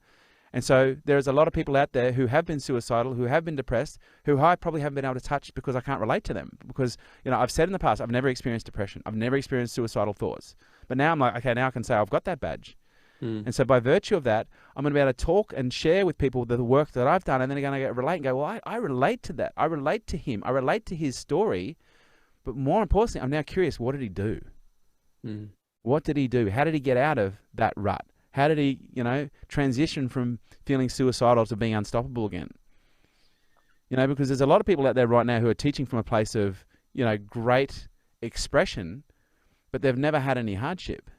And so there's a lot of people out there who have been suicidal, who have been depressed, who I probably haven't been able to touch because I can't relate to them. Because, I've said in the past, I've never experienced depression. I've never experienced suicidal thoughts. But now I'm like, okay, now I can say I've got that badge. And so by virtue of that, I'm going to be able to talk and share with people the work that I've done, and then they're going to relate and go, well, I relate to that. I relate to him. I relate to his story. But more importantly, I'm now curious, what did he do? What did he do? How did he get out of that rut? How did he, transition from feeling suicidal to being unstoppable again? Because there's a lot of people out there right now who are teaching from a place of, great expression, but they've never had any hardship.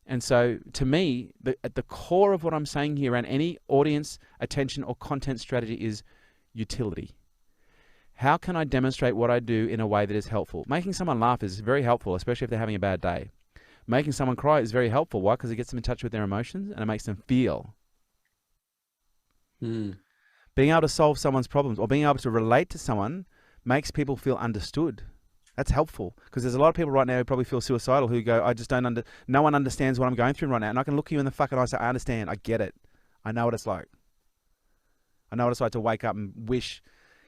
And so to me, at the core of what I'm saying here around any audience, attention, or content strategy is utility. How can I demonstrate what I do in a way that is helpful? Making someone laugh is very helpful, especially if they're having a bad day. Making someone cry is very helpful. Why? Because it gets them in touch with their emotions and it makes them feel. Being able to solve someone's problems or being able to relate to someone makes people feel understood. That's helpful, because there's a lot of people right now who probably feel suicidal who go, I just don't no one understands what I'm going through right now. And I can look you in the fucking eye and say, I understand. I get it. I know what it's like. I know what it's like to wake up and wish,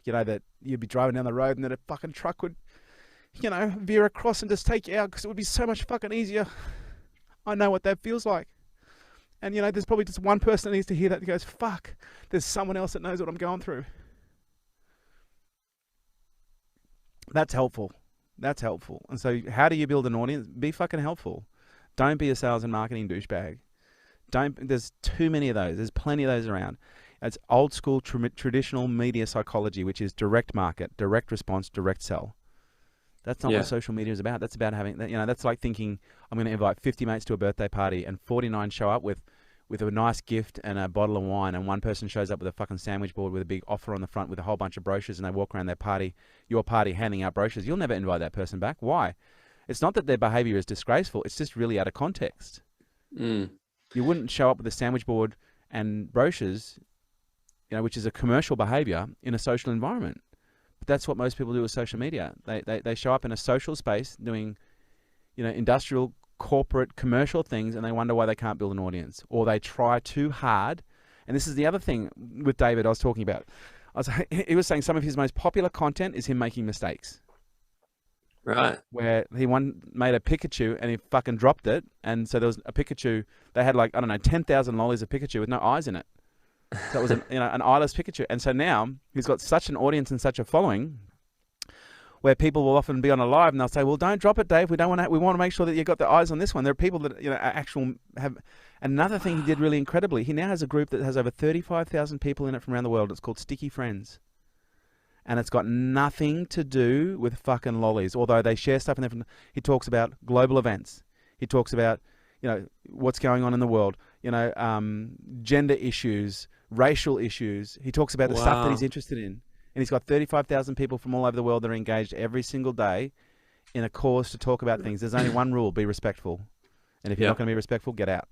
that you'd be driving down the road and that a fucking truck would, veer across and just take you out, because it would be so much fucking easier. I know what that feels like. And, there's probably just one person that needs to hear that goes, fuck, there's someone else that knows what I'm going through. That's helpful. That's helpful. And so how do you build an audience? Be fucking helpful. Don't be a sales and marketing douchebag. There's too many of those. There's plenty of those around. It's old school traditional media psychology, which is direct market, direct response, direct sell. That's not what social media is about. That's about having, that's like thinking, I'm going to invite 50 mates to a birthday party and 49 show up with a nice gift and a bottle of wine, and one person shows up with a fucking sandwich board with a big offer on the front with a whole bunch of brochures, and they walk around your party handing out brochures. You'll never invite that person back. Why? It's not that their behavior is disgraceful. It's just really out of context. You wouldn't show up with a sandwich board and brochures, which is a commercial behavior, in a social environment. But that's what most people do with social media. They show up in a social space doing, industrial, corporate, commercial things, and they wonder why they can't build an audience, or they try too hard. And this is the other thing with David I was talking about. He was saying some of his most popular content is him making mistakes. Right. Where he made a Pikachu and he fucking dropped it, and so there was a Pikachu. They had 10,000 lollies of Pikachu with no eyes in it. So it was an eyeless Pikachu. And so now he's got such an audience and such a following, where people will often be on a live and they'll say, well, don't drop it, Dave. We want to make sure that you've got the eyes on this one. There are people that, have. Another thing he did really incredibly, he now has a group that has over 35,000 people in it from around the world. It's called Sticky Friends. And it's got nothing to do with fucking lollies, although they share stuff in there. He talks about global events. He talks about, what's going on in the world, gender issues, racial issues. He talks about the stuff that he's interested in. And he's got 35,000 people from all over the world that are engaged every single day in a cause to talk about things. There's only one rule: be respectful. And if you're not going to be respectful, get out.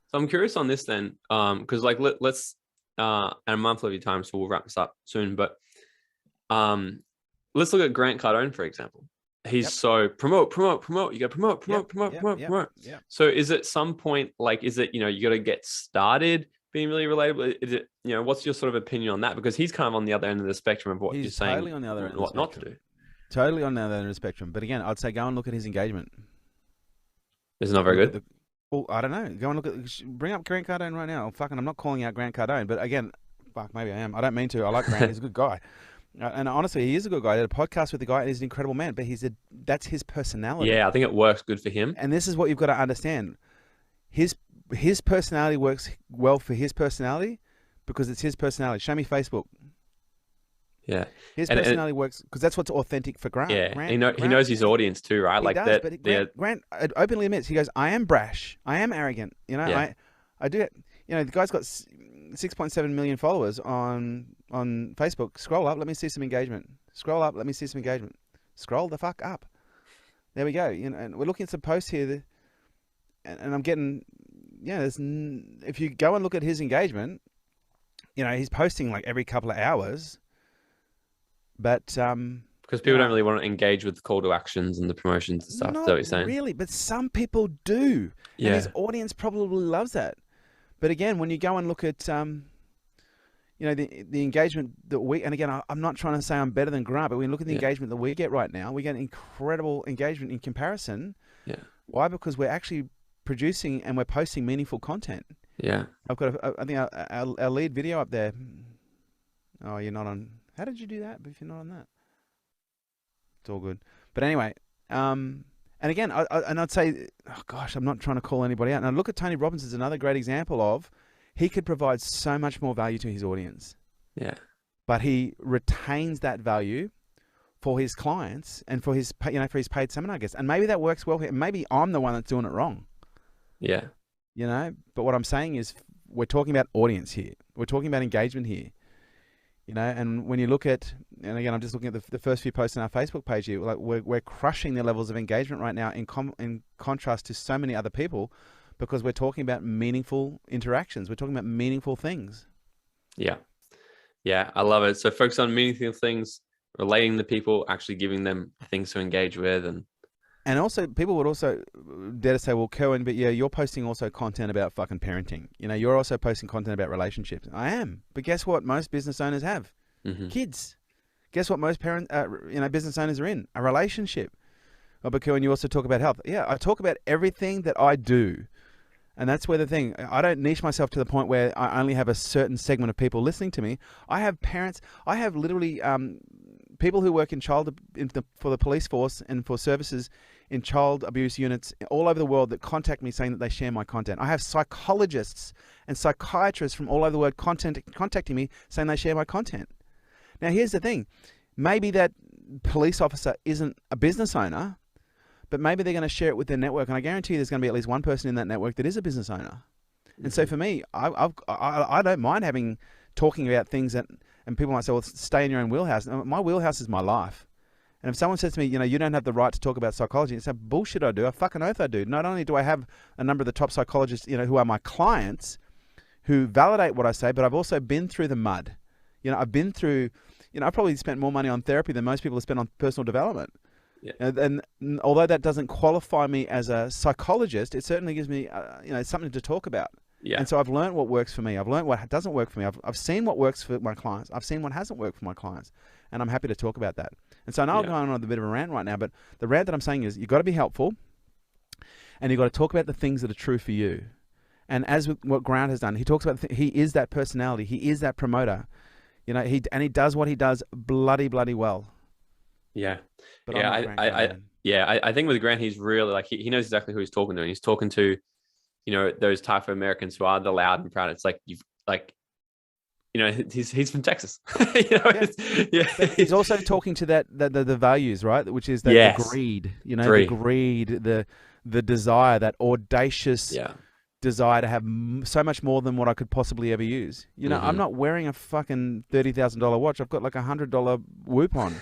So I'm curious on this then, because let's and a month of your time, so we'll wrap this up soon. But let's look at Grant Cardone, for example. He's so promote. You got to promote. Yep. So is it some point, is it, you got to get started being really relatable? Is it, what's your sort of opinion on that? Because he's kind of on the other end of the spectrum of what you're saying. Totally on the other end what not to do. Totally on the other end of the spectrum. But again, I'd say go and look at his engagement. Is it not very good? Well, I don't know. Go and look at. Bring up Grant Cardone right now. I'm not calling out Grant Cardone, but again, maybe I am. I don't mean to. I like Grant. He's a good guy. And honestly, he is a good guy. I did a podcast with the guy, and he's an incredible man. But that's his personality. Yeah, I think it works good for him. And this is what you've got to understand. His personality works well for his personality because it's his personality. Show me Facebook. Yeah, his personality works because that's what's authentic for Grant. Yeah, Grant, he knows his audience too, right? He does, but Grant openly admits, he goes, "I am brash. I am arrogant. I do it." The guy's got 6.7 million followers on Facebook. Scroll up, let me see some engagement. Scroll up, let me see some engagement. Scroll the fuck up. There we go. And we're looking at some posts here, and I'm getting, if you go and look at his engagement, he's posting every couple of hours, but because people don't really want to engage with the call to actions and the promotions and stuff. Is that what you're saying? Really, but some people do, and his audience probably loves that. But again, when you go and look at, the engagement that and again, I'm not trying to say I'm better than Grant, but when you look at the engagement that we get right now, we get incredible engagement in comparison. Yeah. Why? Because we're actually producing and we're posting meaningful content. Yeah. I've got, I think our lead video up there. Oh, you're not on. How did you do that? If you're not on that, it's all good. But anyway, And again, I'd say, oh gosh, I'm not trying to call anybody out. And I look at Tony Robbins as another great example of he could provide so much more value to his audience. Yeah. But he retains that value for his clients and for his, for his paid seminar guests. And maybe that works well for him. Maybe I'm the one that's doing it wrong. Yeah. But what I'm saying is we're talking about audience here. We're talking about engagement here. And when you look at, and again, I'm just looking at the first few posts on our Facebook page here, like we're crushing the levels of engagement right now in contrast to so many other people, because we're talking about meaningful interactions. We're talking about meaningful things. Yeah. Yeah. I love it. So focus on meaningful things, relating to people, actually giving them things to engage with. And also, people would also dare to say, well, Kerwin, but yeah, you're posting also content about fucking parenting. You're also posting content about relationships. I am. But guess what? Most business owners have kids. Guess what? Most business owners are in a relationship. Oh, but Kerwin, you also talk about health. Yeah, I talk about everything that I do. And that's where the thing, I don't niche myself to the point where I only have a certain segment of people listening to me. I have parents, I have literally people who work for the police force and for services in child abuse units all over the world that contact me saying that they share my content. I have psychologists and psychiatrists from all over the world contacting me saying they share my content. Now, here's the thing. Maybe that police officer isn't a business owner, but maybe they're going to share it with their network. And I guarantee you there's going to be at least one person in that network that is a business owner. And so for me, I don't mind talking about things that, and people might say, well, stay in your own wheelhouse. My wheelhouse is my life. And if someone says to me, you don't have the right to talk about psychology, it's a bullshit I do. A fucking oath I do. Not only do I have a number of the top psychologists, who are my clients, who validate what I say, but I've also been through the mud. I've been through, I probably spent more money on therapy than most people have spent on personal development. Yeah. And although that doesn't qualify me as a psychologist, it certainly gives me, something to talk about. Yeah. And so I've learned what works for me. I've learned what doesn't work for me. I've seen what works for my clients. I've seen what hasn't worked for my clients. And I'm happy to talk about that. And so I know I'm going on a bit of a rant right now, but the rant that I'm saying is you've got to be helpful and you've got to talk about the things that are true for you. And as with what Grant has done, he talks about, he is that personality. He is that promoter. He does what he does bloody well. Yeah. But I think with Grant, he's really like, he knows exactly who he's talking to. And he's talking to, those type of Americans who are the loud and proud. It's like, he's from Texas. He's also talking to the values, right? Which is the greed, the greed, the desire, that audacious desire to have so much more than what I could possibly ever use. I'm not wearing a fucking $30,000 watch. I've got like $100 Whoop on.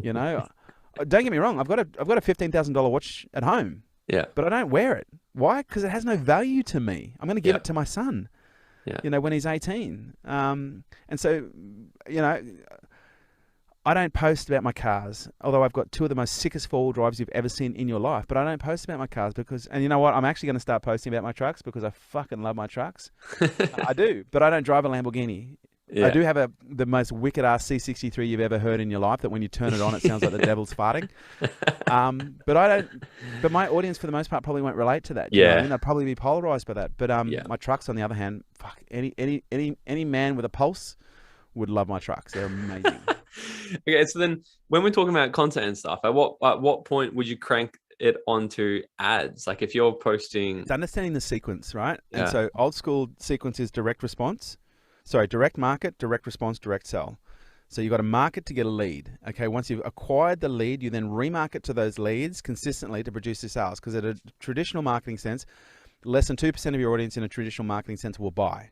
Don't get me wrong. I've got a $15,000 watch at home. Yeah. But I don't wear it. Why? Because it has no value to me. I'm going to give it to my son. Yeah. When he's 18. And so, I don't post about my cars, although I've got two of the most sickest four-wheel drives you've ever seen in your life. But I don't post about my cars because, and you know what? I'm actually going to start posting about my trucks because I fucking love my trucks. I do, but I don't drive a Lamborghini. Yeah. I do have the most wicked ass C63 you've ever heard in your life that when you turn it on, it sounds like the devil's farting. But I don't, but my audience for the most part probably won't relate to that. Yeah. They'll probably be polarized by that. But my trucks on the other hand, fuck, any man with a pulse would love my trucks. They're amazing. Okay. So then when we're talking about content and stuff, at what point would you crank it onto ads? Like if you're posting, it's understanding the sequence, right? Yeah. And so old school sequence is direct market, direct response, direct sell. So you've got to market to get a lead. Okay, once you've acquired the lead, you then remarket to those leads consistently to produce the sales. Because at a traditional marketing sense, less than 2% of your audience in a traditional marketing sense will buy.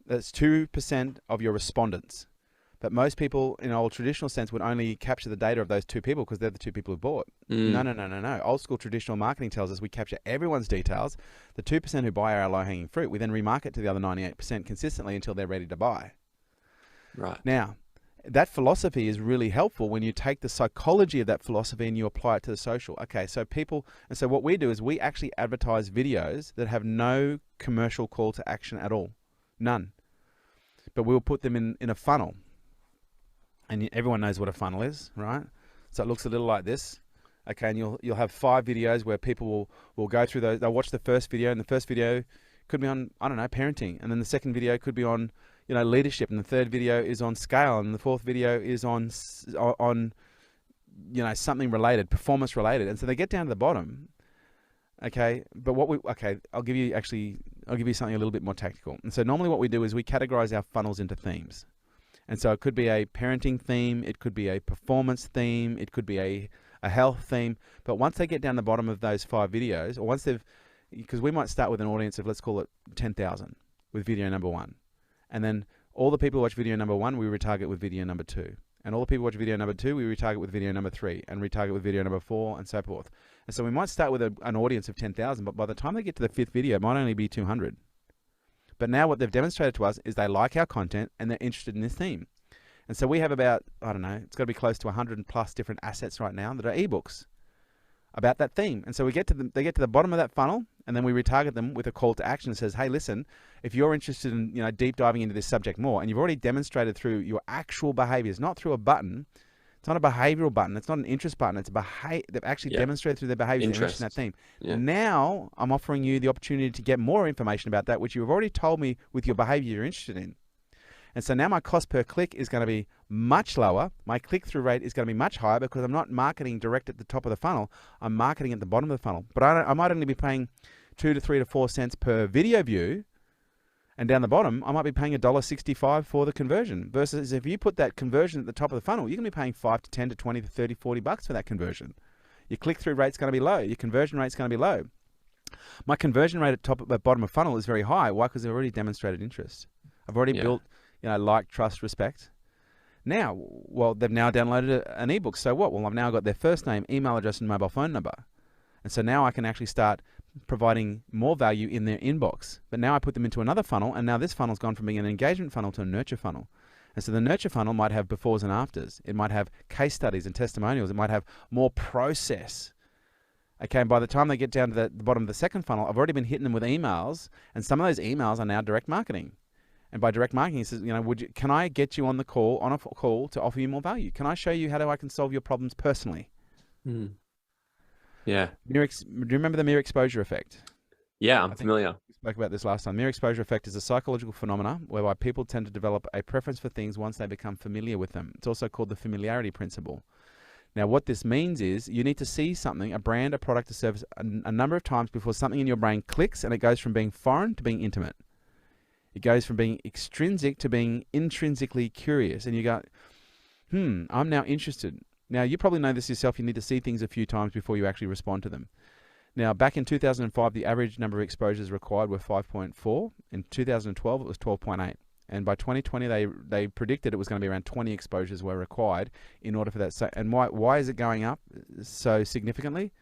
That's 2% of your respondents. But most people in an old traditional sense would only capture the data of those two people because they're the two people who bought. No. Old school traditional marketing tells us we capture everyone's details. The 2% who buy are our low-hanging fruit. We then remarket to the other 98% consistently until they're ready to buy. Right. Now, that philosophy is really helpful when you take the psychology of that philosophy and you apply it to the social. Okay, so so what we do is we actually advertise videos that have no commercial call to action at all. None. But we'll put them in a funnel. And everyone knows what a funnel is, right? So it looks a little like this. Okay, and you'll have 5 videos where people will go through those. They'll watch the first video, and the first video could be on, I don't know, parenting. And then the second video could be on, leadership. And the third video is on scale. And the fourth video is on you know, something related, performance related. And so they get down to the bottom. Okay. But I'll give you something a little bit more tactical. And so normally what we do is we categorize our funnels into themes. And so it could be a parenting theme. It could be a performance theme. It could be a health theme. But once they get down the bottom of those 5 videos, or once because we might start with an audience of, let's call it 10,000 with video number 1. And then all the people who watch video number 1, we retarget with video number 2. And all the people who watch video number 2, we retarget with video number 3, and retarget with video number 4, and so forth. And so we might start with an audience of 10,000, but by the time they get to the 5th video, it might only be 200. But now what they've demonstrated to us is they like our content and they're interested in this theme. And so we have about, I don't know, it's got to be close to 100 plus different assets right now that are ebooks about that theme. And so they get to the bottom of that funnel, and then we retarget them with a call to action that says, hey, listen, if you're interested in, you know, deep diving into this subject more, and you've already demonstrated through your actual behaviors, not through a button. It's not a behavioral button. It's not an interest button. It's they've actually demonstrated through their behaviors interest in that theme. Yeah. Now I'm offering you the opportunity to get more information about that, which you've already told me with your behavior you're interested in. And so now my cost per click is going to be much lower. My click-through rate is going to be much higher because I'm not marketing direct at the top of the funnel. I'm marketing at the bottom of the funnel. But I might only be paying 2 to 3 to 4 cents per video view. And down the bottom, I might be paying $1.65 for the conversion. Versus if you put that conversion at the top of the funnel, you're going to be paying 5 to 10 to 20 to 30, 40 bucks for that conversion. Your click-through rate's going to be low. Your conversion rate's going to be low. My conversion rate at bottom of funnel is very high. Why? Because I've already demonstrated interest. I've already built, you know, like, trust, respect. Now, well, they've now downloaded an ebook. So what? Well, I've now got their first name, email address, and mobile phone number. And so now I can actually start providing more value in their inbox. But now I put them into another funnel, and now this funnel's gone from being an engagement funnel to a nurture funnel. And so the nurture funnel might have befores and afters. It might have case studies and testimonials. It might have more process. Okay, and by the time they get down to the bottom of the second funnel, I've already been hitting them with emails, and some of those emails are now direct marketing. And by direct marketing, he says, you know, can I get you on a call to offer you more value? Can I show you how I can solve your problems personally? Mm. Yeah. Do you remember the mere exposure effect? Yeah, I'm familiar. We spoke about this last time. Mere exposure effect is a psychological phenomena whereby people tend to develop a preference for things once they become familiar with them. It's also called the familiarity principle. Now, what this means is you need to see something, a brand, a product, a service, a number of times before something in your brain clicks, and it goes from being foreign to being intimate. It goes from being extrinsic to being intrinsically curious. And you go, I'm now interested. Now, you probably know this yourself. You need to see things a few times before you actually respond to them. Now, back in 2005, the average number of exposures required were 5.4. In 2012, it was 12.8. And by 2020, they predicted it was going to be around 20 exposures were required in order for that. And why is it going up so significantly?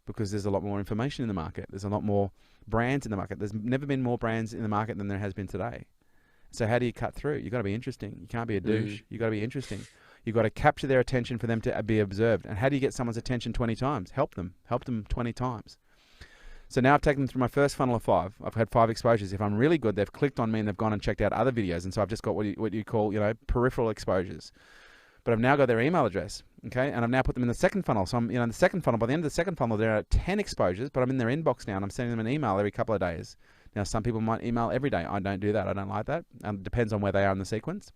Because there's a lot more information in the market. There's a lot more brands in the market. There's never been more brands in the market than there has been today. So how do you cut through? You've got to be interesting. You can't be a douche. You've got to be interesting. You've got to capture their attention for them to be observed. And how do you get someone's attention 20 times? Help them 20 times. So now I've taken them through my first funnel of 5. I've had 5 exposures. If I'm really good, they've clicked on me and they've gone and checked out other videos. And so I've just got what you call, you know, peripheral exposures. But I've now got their email address, okay? And I've now put them in the second funnel. So I'm, you know, in the second funnel, by the end of the second funnel, there are 10 exposures, but I'm in their inbox now and I'm sending them an email every couple of days. Now, some people might email every day. I don't do that. I don't like that. And it depends on where they are in the sequence.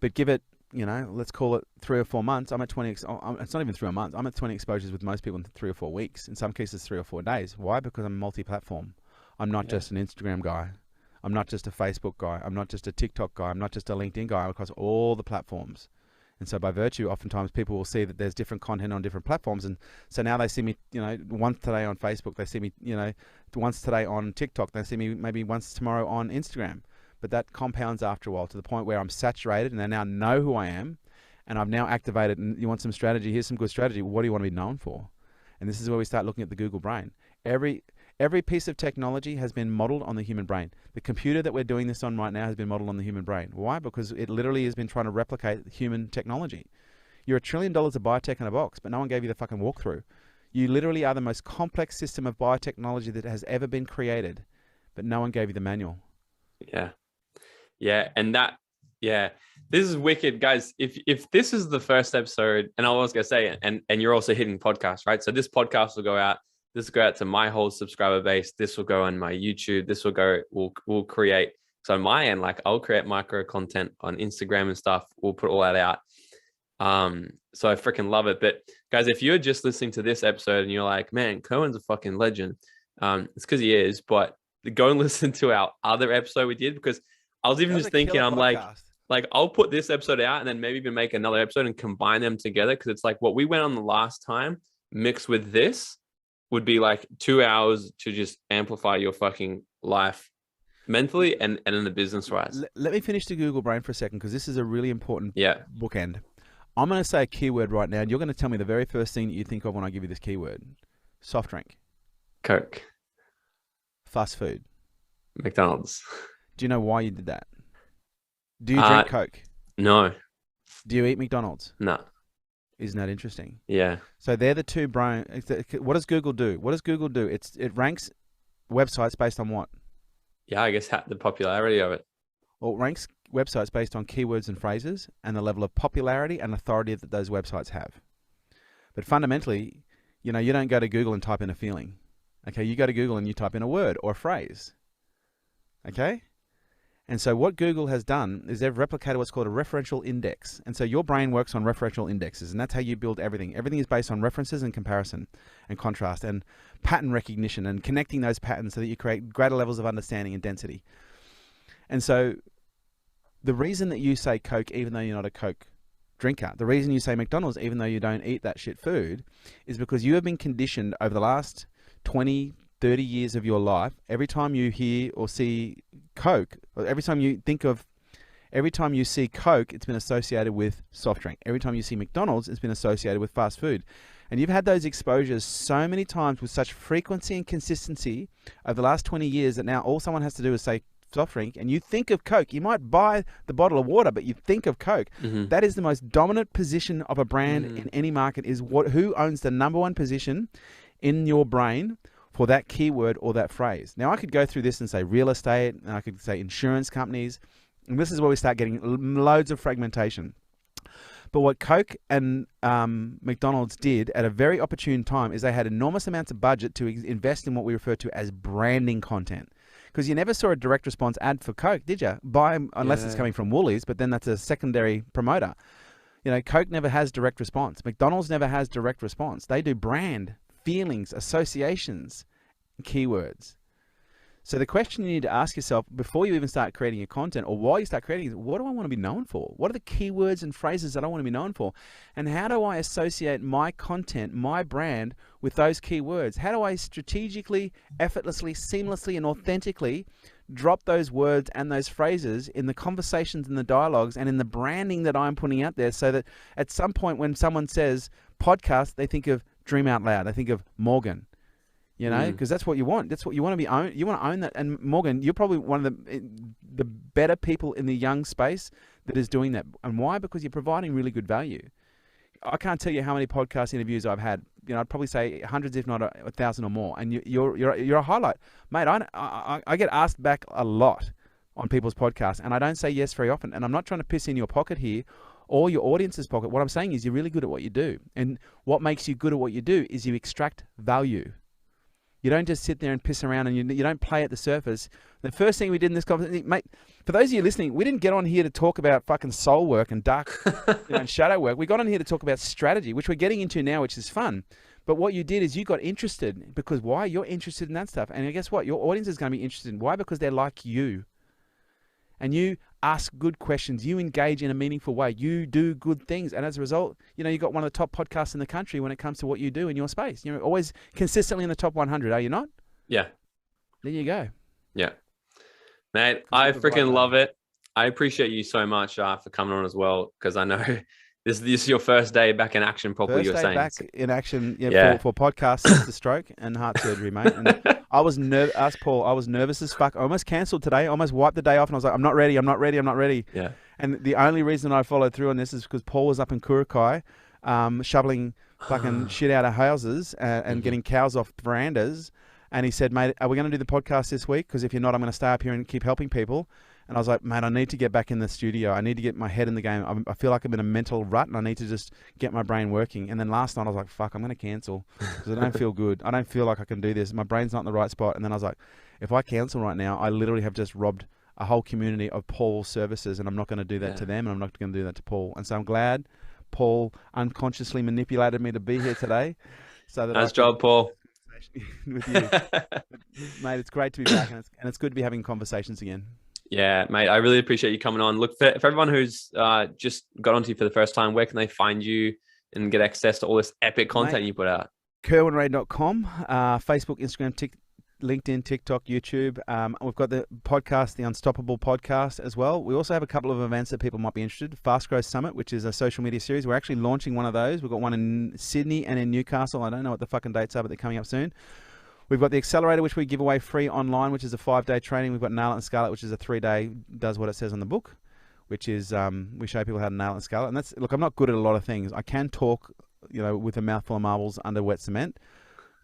But give it, you know, let's call it 3 or 4 months. I'm at 20. It's not even 3 months. I'm at 20 exposures with most people in 3 or 4 weeks. In some cases, 3 or 4 days. Why? Because I'm multi-platform. I'm not just an Instagram guy. I'm not just a Facebook guy. I'm not just a TikTok guy. I'm not just a LinkedIn guy. I'm across all the platforms. And so by virtue, oftentimes people will see that there's different content on different platforms. And so now they see me, you know, once today on Facebook. They see me, you know, once today on TikTok. They see me maybe once tomorrow on Instagram. But that compounds after a while to the point where I'm saturated and they now know who I am. And I've now activated, and you want some strategy, here's some good strategy. What do you want to be known for? And this is where we start looking at the Google brain. Every piece of technology has been modeled on the human brain. The computer that we're doing this on right now has been modeled on the human brain. Why? Because it literally has been trying to replicate human technology. You're $1 trillion of biotech in a box, but no one gave you the fucking walkthrough. You literally are the most complex system of biotechnology that has ever been created, but no one gave you the manual. Yeah. Yeah. And this is wicked, guys. If this is the first episode, and I was going to say, and you're also hitting podcasts, right? So this podcast will go out. This will go out to my whole subscriber base. This will go on my YouTube. This will go, we'll create. So on my end, like I'll create micro content on Instagram and stuff. We'll put all that out. So I freaking love it. But guys, if you're just listening to this episode and you're like, man, Kerwin's a fucking legend, it's because he is. But go and listen to our other episode we did, because I was even just thinking, I'm like, I'll put this episode out and then maybe even make another episode and combine them together, because it's like what we went on the last time mixed with this would be like 2 hours to just amplify your fucking life mentally and in the business wise. Let me finish the Google brain for a second, because this is a really important bookend. I'm going to say a keyword right now, and you're going to tell me the very first thing that you think of when I give you this keyword. Soft drink. Coke. Fast food. McDonald's. Do you know why you did that? Do you drink Coke? No. Do you eat McDonald's? No. Isn't that interesting? Yeah. So they're the two brain. What does Google do? What does Google do? It ranks websites based on what? Yeah, I guess the popularity of it. Well, it ranks websites based on keywords and phrases and the level of popularity and authority that those websites have. But fundamentally, you know, you don't go to Google and type in a feeling. Okay, you go to Google and you type in a word or a phrase. Okay? And so what Google has done is they've replicated what's called a referential index. And so your brain works on referential indexes, and that's how you build everything. Everything is based on references and comparison and contrast and pattern recognition and connecting those patterns so that you create greater levels of understanding and density. And so the reason that you say Coke, even though you're not a Coke drinker, the reason you say McDonald's, even though you don't eat that shit food, is because you have been conditioned over the last 20, 30 years of your life. Every time you hear or see Coke, or every time you see Coke, it's been associated with soft drink. Every time you see McDonald's, it's been associated with fast food. And you've had those exposures so many times with such frequency and consistency over the last 20 years that now all someone has to do is say soft drink, and you think of Coke. You might buy the bottle of water, but you think of Coke. Mm-hmm. That is the most dominant position of a brand in any market, is who owns the number one position in your brain for that keyword or that phrase. Now, I could go through this and say real estate, and I could say insurance companies, and this is where we start getting loads of fragmentation. But what Coke and McDonald's did at a very opportune time is they had enormous amounts of budget to invest in what we refer to as branding content. Because you never saw a direct response ad for Coke, did you? Unless it's coming from Woolies, but then that's a secondary promoter. You know, Coke never has direct response. McDonald's never has direct response. They do brand, feelings, associations, keywords. So the question you need to ask yourself before you even start creating your content, or while you start creating, is what do I want to be known for? What are the keywords and phrases that I want to be known for? And how do I associate my content, my brand, with those keywords? How do I strategically, effortlessly, seamlessly, and authentically drop those words and those phrases in the conversations and the dialogues and in the branding that I'm putting out there, so that at some point when someone says podcast, they think of Dream Out Loud. They think of Morgan. You know, because that's what you want. That's what you want to be own. You want to own that. And Morgan, you're probably one of the better people in the young space that is doing that. And why? Because you're providing really good value. I can't tell you how many podcast interviews I've had. You know, I'd probably say hundreds, if not 1,000 or more. And you're a highlight, mate. I get asked back a lot on people's podcasts, and I don't say yes very often. And I'm not trying to piss in your pocket here or your audience's pocket. What I'm saying is you're really good at what you do, and what makes you good at what you do is you extract value. You don't just sit there and piss around, and you don't play at the surface. The first thing we did in this conversation, mate, for those of you listening, we didn't get on here to talk about fucking soul work and dark and shadow work. We got on here to talk about strategy, which we're getting into now, which is fun. But what you did is you got interested, because why? You're interested in that stuff. And guess what? Your audience is going to be interested in. Why? Because they're like you. And you ask good questions. You engage in a meaningful way. You do good things. And as a result, you know, you got one of the top podcasts in the country when it comes to what you do in your space. You're always consistently in the top 100, are you not? Yeah. There you go. Yeah. Mate, I freaking love it. I appreciate you so much for coming on as well, because I know this is your first day back in action properly, you were saying. Back in action for podcasts since the stroke and heart surgery, mate. And I was nervous, Paul, I was nervous as fuck. I almost cancelled today. I almost wiped the day off, and I was like, I'm not ready. Yeah. And the only reason I followed through on this is because Paul was up in Kurukai shoveling fucking shit out of houses and getting cows off verandas. And he said, mate, are we going to do the podcast this week? Because if you're not, I'm going to stay up here and keep helping people. And I was like, mate, I need to get back in the studio. I need to get my head in the game. I feel like I'm in a mental rut, and I need to just get my brain working. And then last night I was like, fuck, I'm going to cancel because I don't feel good. I don't feel like I can do this. My brain's not in the right spot. And then I was like, if I cancel right now, I literally have just robbed a whole community of Paul's services, and I'm not going to do that to them, and I'm not going to do that to Paul. And so I'm glad Paul unconsciously manipulated me to be here today. So that Nice job, Paul. With you. Mate, it's great to be back, and it's good to be having conversations again. Yeah, mate, I really appreciate you coming on. Look, for everyone who's just got onto you for the first time, where can they find you and get access to all this epic content you put out? KerwinRae.com, Facebook, Instagram, LinkedIn, TikTok, YouTube. We've got the podcast, the Unstoppable podcast as well. We also have a couple of events that people might be interested. Fast Growth Summit, which is a social media series. We're actually launching one of those. We've got one in Sydney and in Newcastle. I don't know what the fucking dates are, but they're coming up soon. We've got the Accelerator, which we give away free online, which is a 5-day training. We've got Nail It and Scale It, which is a 3-day, does what it says on the book, which is we show people how to nail it and scale it. And that's, look, I'm not good at a lot of things. I can talk, with a mouthful of marbles under wet cement.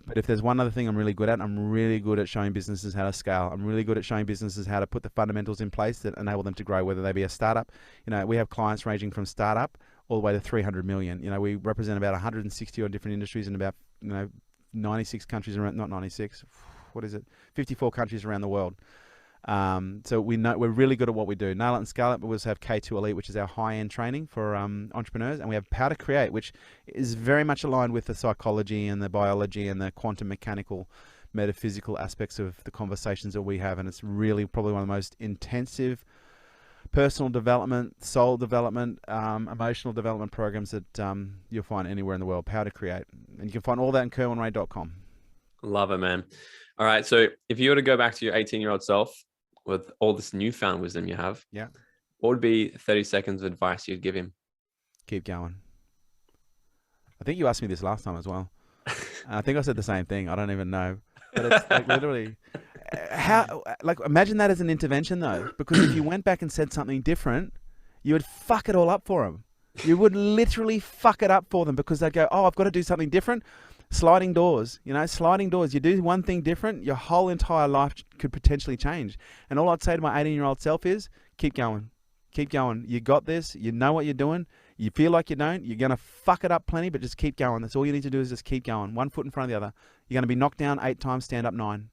But if there's one other thing I'm really good at, I'm really good at showing businesses how to scale. I'm really good at showing businesses how to put the fundamentals in place that enable them to grow, whether they be a startup. We have clients ranging from startup all the way to 300 million. We represent about 160 odd different industries in about, 96 countries around, not 96, 54 countries around the world. So we know we're really good at what we do. Nail It and Scale It, but we also have K2 Elite, which is our high-end training for entrepreneurs, and we have Power to Create, which is very much aligned with the psychology and the biology and the quantum mechanical, metaphysical aspects of the conversations that we have, and it's really probably one of the most intensive personal development, soul development, emotional development programs that you'll find anywhere in the world. Power to Create, and you can find all that in KerwinRae.com. Love it, man. All right, so if you were to go back to your 18-year-old self with all this newfound wisdom you have, what would be 30 seconds of advice you'd give him? Keep going. I think you asked me this last time as well. I think I said the same thing. I don't even know, but it's like literally imagine that as an intervention though, because if you went back and said something different, you would fuck it all up for them. You would literally fuck it up for them, because they'd go, I've got to do something different. Sliding doors, sliding doors. You do one thing different, your whole entire life could potentially change. And all I'd say to my 18-year-old self is, keep going. Keep going. You got this. You know what you're doing. You feel like you don't. You're going to fuck it up plenty, but just keep going. That's all you need to do, is just keep going. One foot in front of the other. You're going to be knocked down 8 times, stand up 9.